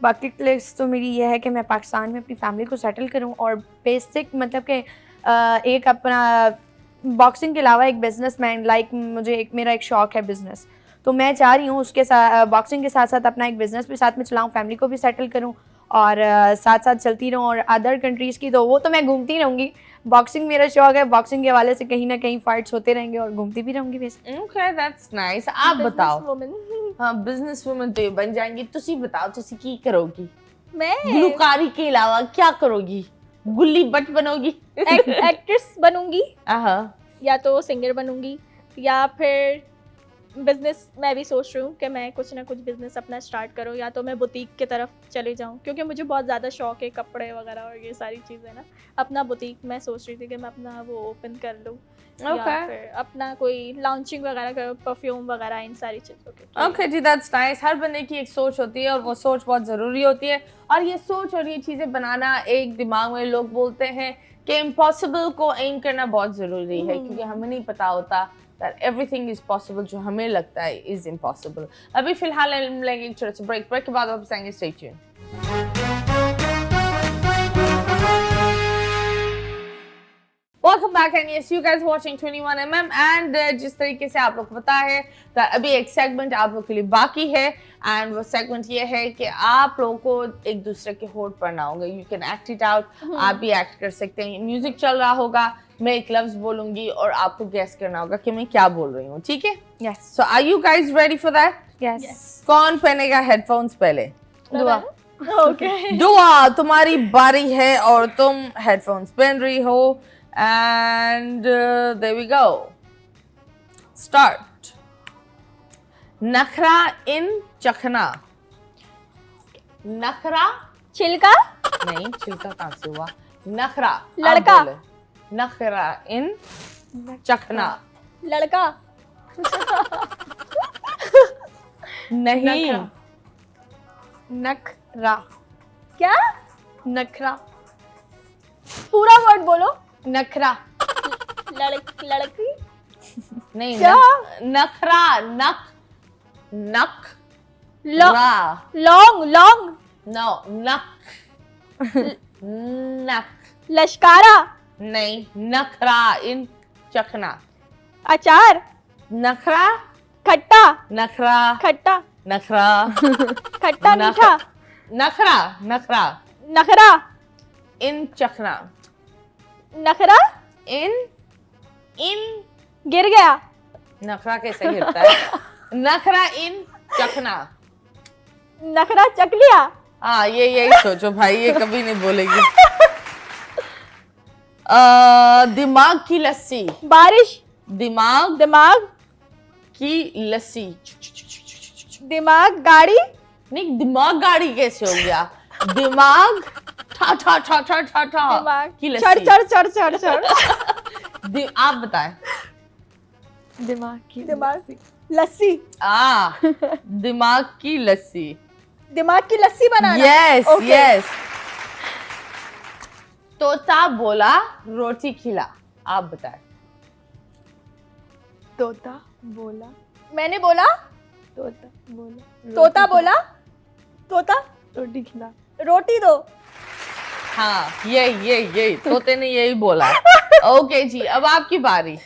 बकेट लिस्ट तो मेरी ये है कि मैं पाकिस्तान में अपनी फैमिली को सेटल करूं और बेसिक मतलब कि एक अपना बॉक्सिंग के अलावा एक बिजनेसमैन मुझे मेरा एक शौक है बिजनेस, तो मैं चाह रही हूँ उसके साथ बॉक्सिंग के साथ साथ अपना एक बिजनेस भी साथ में चलाऊँ, फैमिली को भी सेटल करूँ और साथ साथ चलती रहूँ। और अदर कंट्रीज़ की तो वो तो मैं घूमती रहूँगी, बॉक्सिंग मेरा शौक है, बॉक्सिंग के हवाले से कहीं ना कहीं फाइट्स होते रहेंगे और घूमती भी रहूँगी वैसे। Okay that's nice. आप बताओ। वुमन। हाँ बिजनेस वुमन तो ये बन जाएंगी, तुसी बताओ तुसी की करोगी? मैं गुलकारी के अलावा क्या करोगी? गुल्ली बट बनोगी? एक्ट्रेस बनूंगी, हाँ या तो सिंगर बनूंगी, या फिर बिजनेस मैं भी सोच रही हूँ कि मैं कुछ ना कुछ बिजनेस अपना स्टार्ट करूँ, या तो मैं बुटीक की तरफ चली जाऊँ क्योंकि मुझे बहुत ज़्यादा शौक है कपड़े वगैरह और ये सारी चीज़ें ना। अपना बुटीक मैं सोच रही थी कि मैं अपना वो ओपन कर लूँ, या फिर अपना कोई लॉन्चिंग वगैरह करूँ, परफ्यूम वगैरह, इन सारी चीज़ों के। ओके जी दैट्स नाइस। हर बंदे की एक सोच होती है और वो सोच बहुत ज़रूरी होती है, और ये सोच और ये चीज़ें बनाना एक दिमाग में, लोग बोलते हैं कि इम्पॉसिबल को एम करना बहुत ज़रूरी है क्योंकि हमें नहीं पता होता that everything is possible जो हमें लगता है is impossible। अभी फिलहाल हम लेंगे एक छोटा सा ब्रेक के बाद वापस आएंगे। Stay tuned। Welcome back and yes you guys watching 21mm and जिस तरीके से आप लोग को पता है तो अभी एक सेगमेंट आप लोग के लिए बाकी है, एंड वो सेगमेंट ये है कि आप लोगों को एक दूसरे के होठ पढ़ना होगा। You can act it out, आप भी एक्ट कर सकते हैं। म्यूजिक चल रहा होगा, मैं एक लफ्ज बोलूंगी और आपको गेस करना होगा कि मैं क्या बोल रही हूँ, ठीक है? Yes so are you guys ready for that? Yes. कौन पहनेगा हेडफोन्स पहले? दुआ। ओके दुआ, तुम्हारी बारी है और तुम हेडफोन्स पहन रही हो, and there we go. Start. नखरा इन चखना। नखरा छिलका, नहीं, छिलका कहाँ से हुआ? नखरा लड़का। आप बोले। नखरा इन चखना। लड़का, नहीं, नखरा। क्या? नखरा। पूरा वर्ड बोलो। नखरा। लड़की, नहीं, क्या? नखरा, नख, नख, लॉन्ग, रा, लॉन्ग, नो, नख, नख, लश्कारा, नहीं, नखरा इन चखना। अचार, नखरा, खट्टा, नखरा, खट्टा, नखरा, खट्टा नख- मीठा, नखरा, नखरा नखरा, इन चखना। नखरा, इन गिर गया, नखरा कैसे गिरता है? नखरा इन चखना। नखरा चक लिया, हाँ ये यही सोचो भाई, ये कभी नहीं बोलेगी। दिमाग की लस्सी। बारिश, दिमाग दिमाग, की लस्सी। दिमाग, गाड़ी, नहीं, दिमाग गाड़ी कैसे हो गया? दिमाग ठा ठा ठा ठा ठा ठा दिमाग, की चढ़ लस्सी। चढ़ चढ़ चढ़ चढ़ आप बताएं। दिमाग की दिमाग, लस्सी, दिमाग की लस्सी। दिमाग की लस्सी बनाना। Yes Okay. यस। तोता बोला रोटी खिला। आप बताएं। तोता बोला। मैंने बोला, तोता बोला। तोता बोला, तोता रोटी खिला। रोटी दो। हाँ यही तोते ने यही बोला। ओके जी, अब आपकी बारी।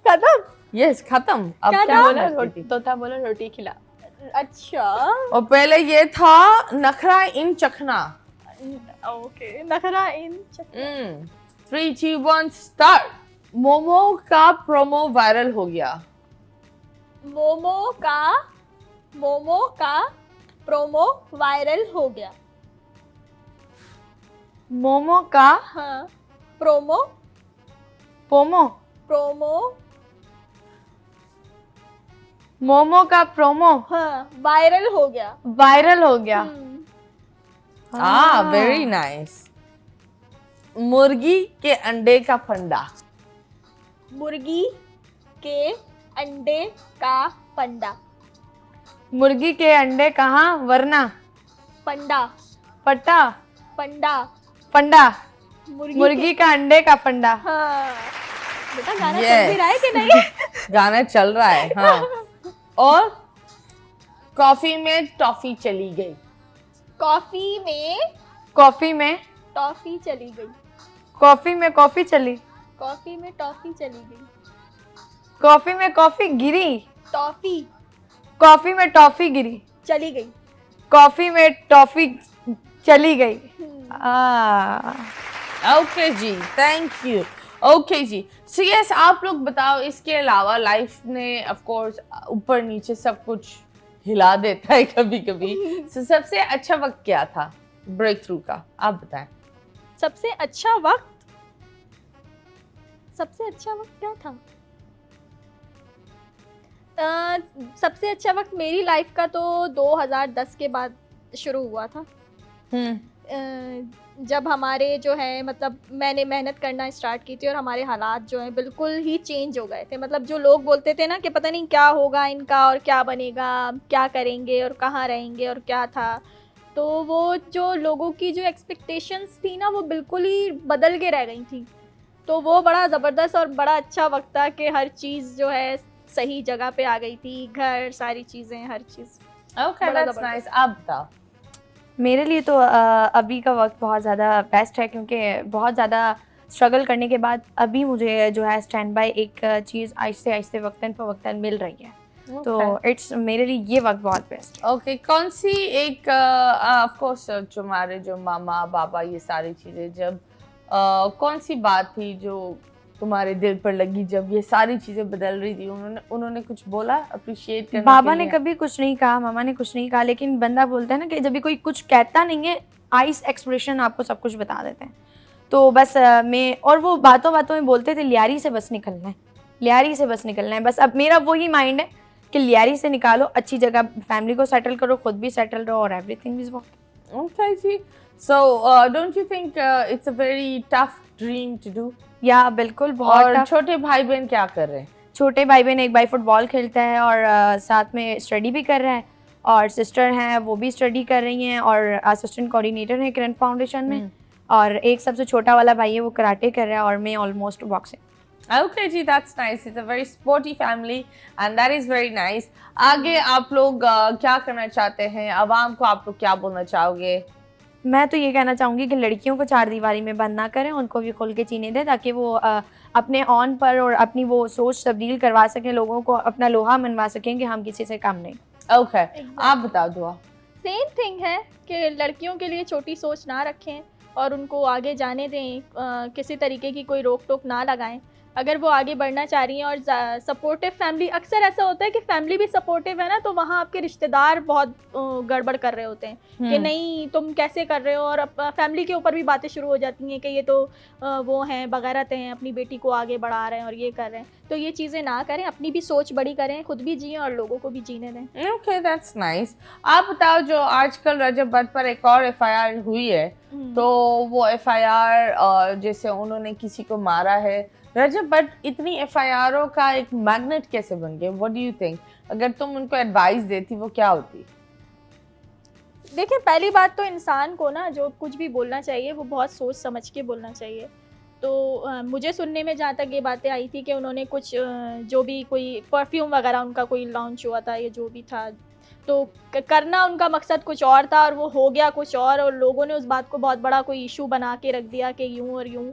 खत्म। यस खत्म। अब क्या क्या था? बोला? रोटी, तोता बोला रोटी खिला। अच्छा, और पहले ये था नखरा इन चखना। ओके, नखरा इन 3 2 1 स्टार्ट। मोमो का प्रोमो वायरल हो गया। मोमो का प्रोमो वायरल हो गया। मोमो का हाँ, प्रोमो मोमो का प्रोमो हाँ वायरल हो गया। वायरल हो गया। Very nice. मुर्गी के अंडे का फंडा। मुर्गी के अंडे का फंडा। मुर्गी के अंडे कहाँ वरना। फंडा। फट्टा, फंडा। फंडा, मुर्गी मुर्गी का अंडे का फंडा। हाँ बेटा गाना Yes. चल भी रहा है कि नहीं? गाना चल रहा है, हाँ। और कॉफी में टॉफी चली गई। कॉफी में कॉफी में, टॉफी चली गई। कॉफी में कॉफी चली, कॉफी में टॉफी चली गई। कॉफी में कॉफी गिरी, टॉफी कॉफी में टॉफी गिरी, चली गई। कॉफी में टॉफी चली गई। ओके जी, थैंक यू। ओके जी, सो यस, आप लोग बताओ, इसके अलावा लाइफ ने ऑफ कोर्स ऊपर नीचे सब कुछ हिला देता है कभी कभी। सो सबसे अच्छा वक्त क्या था ब्रेक थ्रू का, आप बताएं। सबसे अच्छा वक्त, सबसे अच्छा वक्त क्या था? सबसे अच्छा वक्त मेरी लाइफ का तो 2010 के बाद शुरू हुआ था। जब हमारे जो है मतलब मैंने मेहनत करना स्टार्ट की थी और हमारे हालात जो हैं बिल्कुल ही चेंज हो गए थे। मतलब जो लोग बोलते थे ना कि पता नहीं क्या होगा इनका और क्या बनेगा, क्या करेंगे और कहाँ रहेंगे और क्या था, तो वो जो लोगों की जो एक्सपेक्टेशंस थी ना वो बिल्कुल ही बदल के रह गई थी। तो वो बड़ा ज़बरदस्त और बड़ा अच्छा वक्त था कि हर चीज़ जो है सही जगह पे आ गई थी, घर, सारी चीज़ें, हर चीज़। Okay, that's nice. आप बताओ। मेरे लिए तो अभी का वक्त बहुत ज़्यादा बेस्ट है, क्योंकि बहुत ज़्यादा स्ट्रगल करने के बाद अभी मुझे जो है स्टैंड बाय एक चीज़ आहिस्ते आहिस्ते वक्तन फ़वक्तन मिल रही है। तो इट्स मेरे लिए ये वक्त बहुत बेस्ट है। ओके, कौन सी एक ऑफ कोर्स तुम्हारे जो मामा बाबा ये सारी चीज़ें, जब कौन सी बात थी जो तुम्हारे दिल पर लगी जब ये सारी चीजें बदल रही थी? उन्होंने कुछ बोला अप्रिशिएट करने बाबा के ने लिए? कभी कुछ नहीं कहा, मामा ने कुछ नहीं कहा, लेकिन बंदा बोलता है ना कि जब भी कोई कुछ कहता नहीं है, आइस एक्सप्रेशन आपको सब कुछ बता देते हैं। तो बस मैं, और वो बातों बातों में बोलते थे लियारी से बस निकलना है, लियारी से बस निकलना है। बस अब मेरा वही माइंड है कि लियारी से निकालो, अच्छी जगह फैमिली को सेटल करो, खुद भी सेटल रहो और एवरीथिंग इज वर्क। ओके जी, so don't you think it's a very tough dream to do? या बिल्कुल बहुत और tough। छोटे भाई बहन क्या कर रहे हैं? छोटे भाई बहन, एक भाई फुटबॉल खेलता है और साथ में स्टडी भी कर रहा है, और सिस्टर हैं वो भी स्टडी कर रही हैं और असिस्टेंट कोऑर्डिनेटर है करंट फाउंडेशन में, और एक सबसे छोटा वाला भाई है वो कराटे कर रहा है और मैं ऑलमोस्ट बॉक्सिंग। Okay जी, that's nice. It's a very sporty family and that is very nice. आगे आप लोग क्या करना चाहते हैं? आवाम को आप लोग क्या बोलना चाहोगे? मैं तो ये कहना चाहूँगी कि लड़कियों को चार दीवारी में बंद ना करें, उनको भी खुल के जीने दें, ताकि वो अपने ऑन पर और अपनी वो सोच तब्दील करवा सकें, लोगों को अपना लोहा मनवा सकें कि हम किसी से कम नहीं। Okay, आप बताओ दुआ। सेम थिंग है कि लड़कियों के लिए छोटी सोच ना रखें और उनको आगे जाने दें, किसी तरीके की कोई रोक टोक ना लगाएं। अगर वो आगे बढ़ना चाह रही हैं और सपोर्टिव फैमिली, अक्सर ऐसा होता है कि फैमिली भी सपोर्टिव है ना, तो वहाँ आपके रिश्तेदार बहुत गड़बड़ कर रहे होते हैं कि नहीं तुम कैसे कर रहे हो, और फैमिली के ऊपर भी बातें शुरू हो जाती हैं कि ये तो वो हैं बगैरत हैं, अपनी बेटी को आगे बढ़ा रहे हैं और ये कर रहे हैं। तो ये चीज़ें ना करें, अपनी भी सोच बड़ी करें, खुद भी जिएं और लोगों को भी जीने दें। Okay, that's nice. आप बताओ, जो आजकल रजब भट्ट पर एक और FIR हुई है, तो वो FIR जैसे उन्होंने किसी को मारा है, रजब भट्ट इतनी FIRों का एक मैग्नेट कैसे बन गए? What do you think? अगर तुम उनको एडवाइस देती वो क्या होती? देखिए, पहली बात तो इंसान को ना जो कुछ भी बोलना चाहिए वो बहुत सोच समझ के बोलना चाहिए। तो मुझे सुनने में जहाँ तक ये बातें आई थी कि उन्होंने कुछ जो भी कोई परफ्यूम वगैरह उनका कोई लॉन्च हुआ था, ये जो भी था, तो करना उनका मकसद कुछ और था और वो हो गया कुछ और लोगों ने उस बात को बहुत बड़ा कोई इशू बना के रख दिया कि यूँ और यूँ।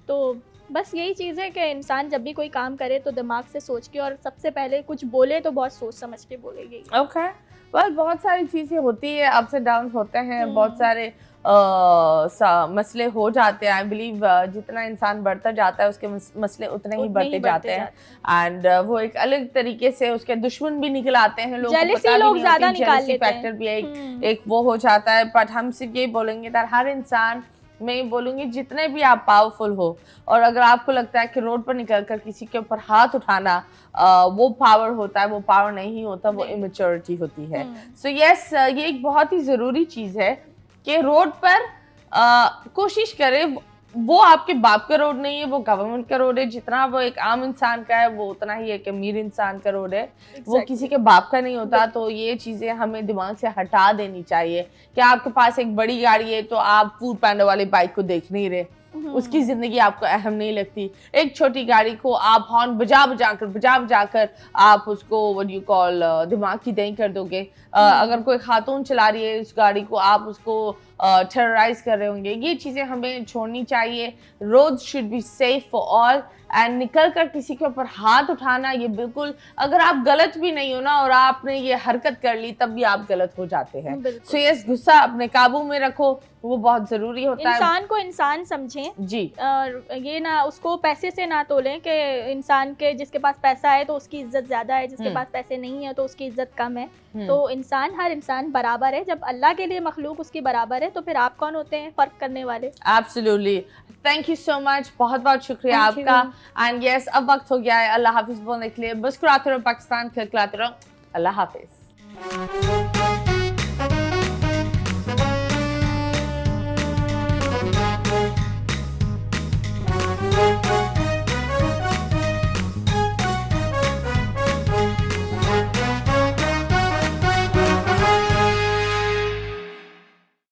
तो बस यही चीज़ है कि इंसान जब भी कोई काम करे तो दिमाग से सोच के, और सबसे पहले कुछ बोले तो बहुत सोच समझ के बोलेगी। Okay. well, बहुत सारी चीज़ें होती है, अप्स एंड डाउन होते हैं, बहुत सारे मसले हो जाते हैं। आई बिलीव जितना इंसान बढ़ता जाता है उसके मसले उतने ही बढ़ते जाते हैं, एंड वो एक अलग तरीके से उसके दुश्मन भी निकल आते हैं, लोगों को पता भी नहीं होती, जेलसी फैक्टर भी एक वो हो जाता है। बट हम सिर्फ ये बोलेंगे कि हर इंसान, मैं ये बोलूँगी जितने भी आप पावरफुल हो, और अगर आपको लगता है कि रोड पर निकलकर किसी के ऊपर हाथ उठाना वो पावर होता है, वो पावर नहीं होता, वो इमेच्योरिटी होती है। सो यस, ये एक बहुत ही ज़रूरी चीज़ है कि रोड पर कोशिश करें, वो आपके बाप का रोड नहीं है, वो गवर्नमेंट का रोड है। जितना वो एक आम इंसान का है, वो उतना ही एक अमीर इंसान का रोड है। वो किसी के बाप का नहीं होता। तो ये चीजें हमें दिमाग से हटा देनी चाहिए कि आपके पास एक बड़ी गाड़ी है तो आप फूड पैंडा वाली बाइक को देख नहीं रहे, उसकी जिंदगी आपको अहम नहीं लगती। एक छोटी गाड़ी को आप हॉर्न बजा बजा कर आप उसको व्हाट यू कॉल दिमाग की दही कर दोगे। अगर कोई खातून चला रही है उस गाड़ी को, आप उसको टेरराइज कर रहे होंगे। ये चीज़ें हमें छोड़नी चाहिए। Roads should be safe for all and निकल कर किसी के ऊपर हाथ उठाना, ये बिल्कुल, अगर आप गलत भी नहीं हो ना और आपने ये हरकत कर ली तब भी आप गलत हो जाते हैं। सो यस, गुस्सा अपने काबू में रखो, वो बहुत ज़रूरी होता है। इंसान को इंसान समझें जी, और ये ना उसको पैसे से ना तोलें कि इंसान के जिसके पास पैसा है तो उसकी इज्जत ज़्यादा है, जिसके पास पैसे नहीं है तो उसकी इज्जत कम है। तो हर इंसान बराबर है। जब अल्लाह के लिए मखलूक उसकी बराबर है तो फिर आप कौन होते हैं फ़र्क करने वाले? Absolutely. Thank you so much, बहुत बहुत शुक्रिया आपका। एंड यस, अब वक्त हो गया है अल्लाह हाफिज़ बोलने के लिए। मुस्कुराते रहो पाकिस्तान, खिलखिलाते रहो। अल्लाह हाफिज़।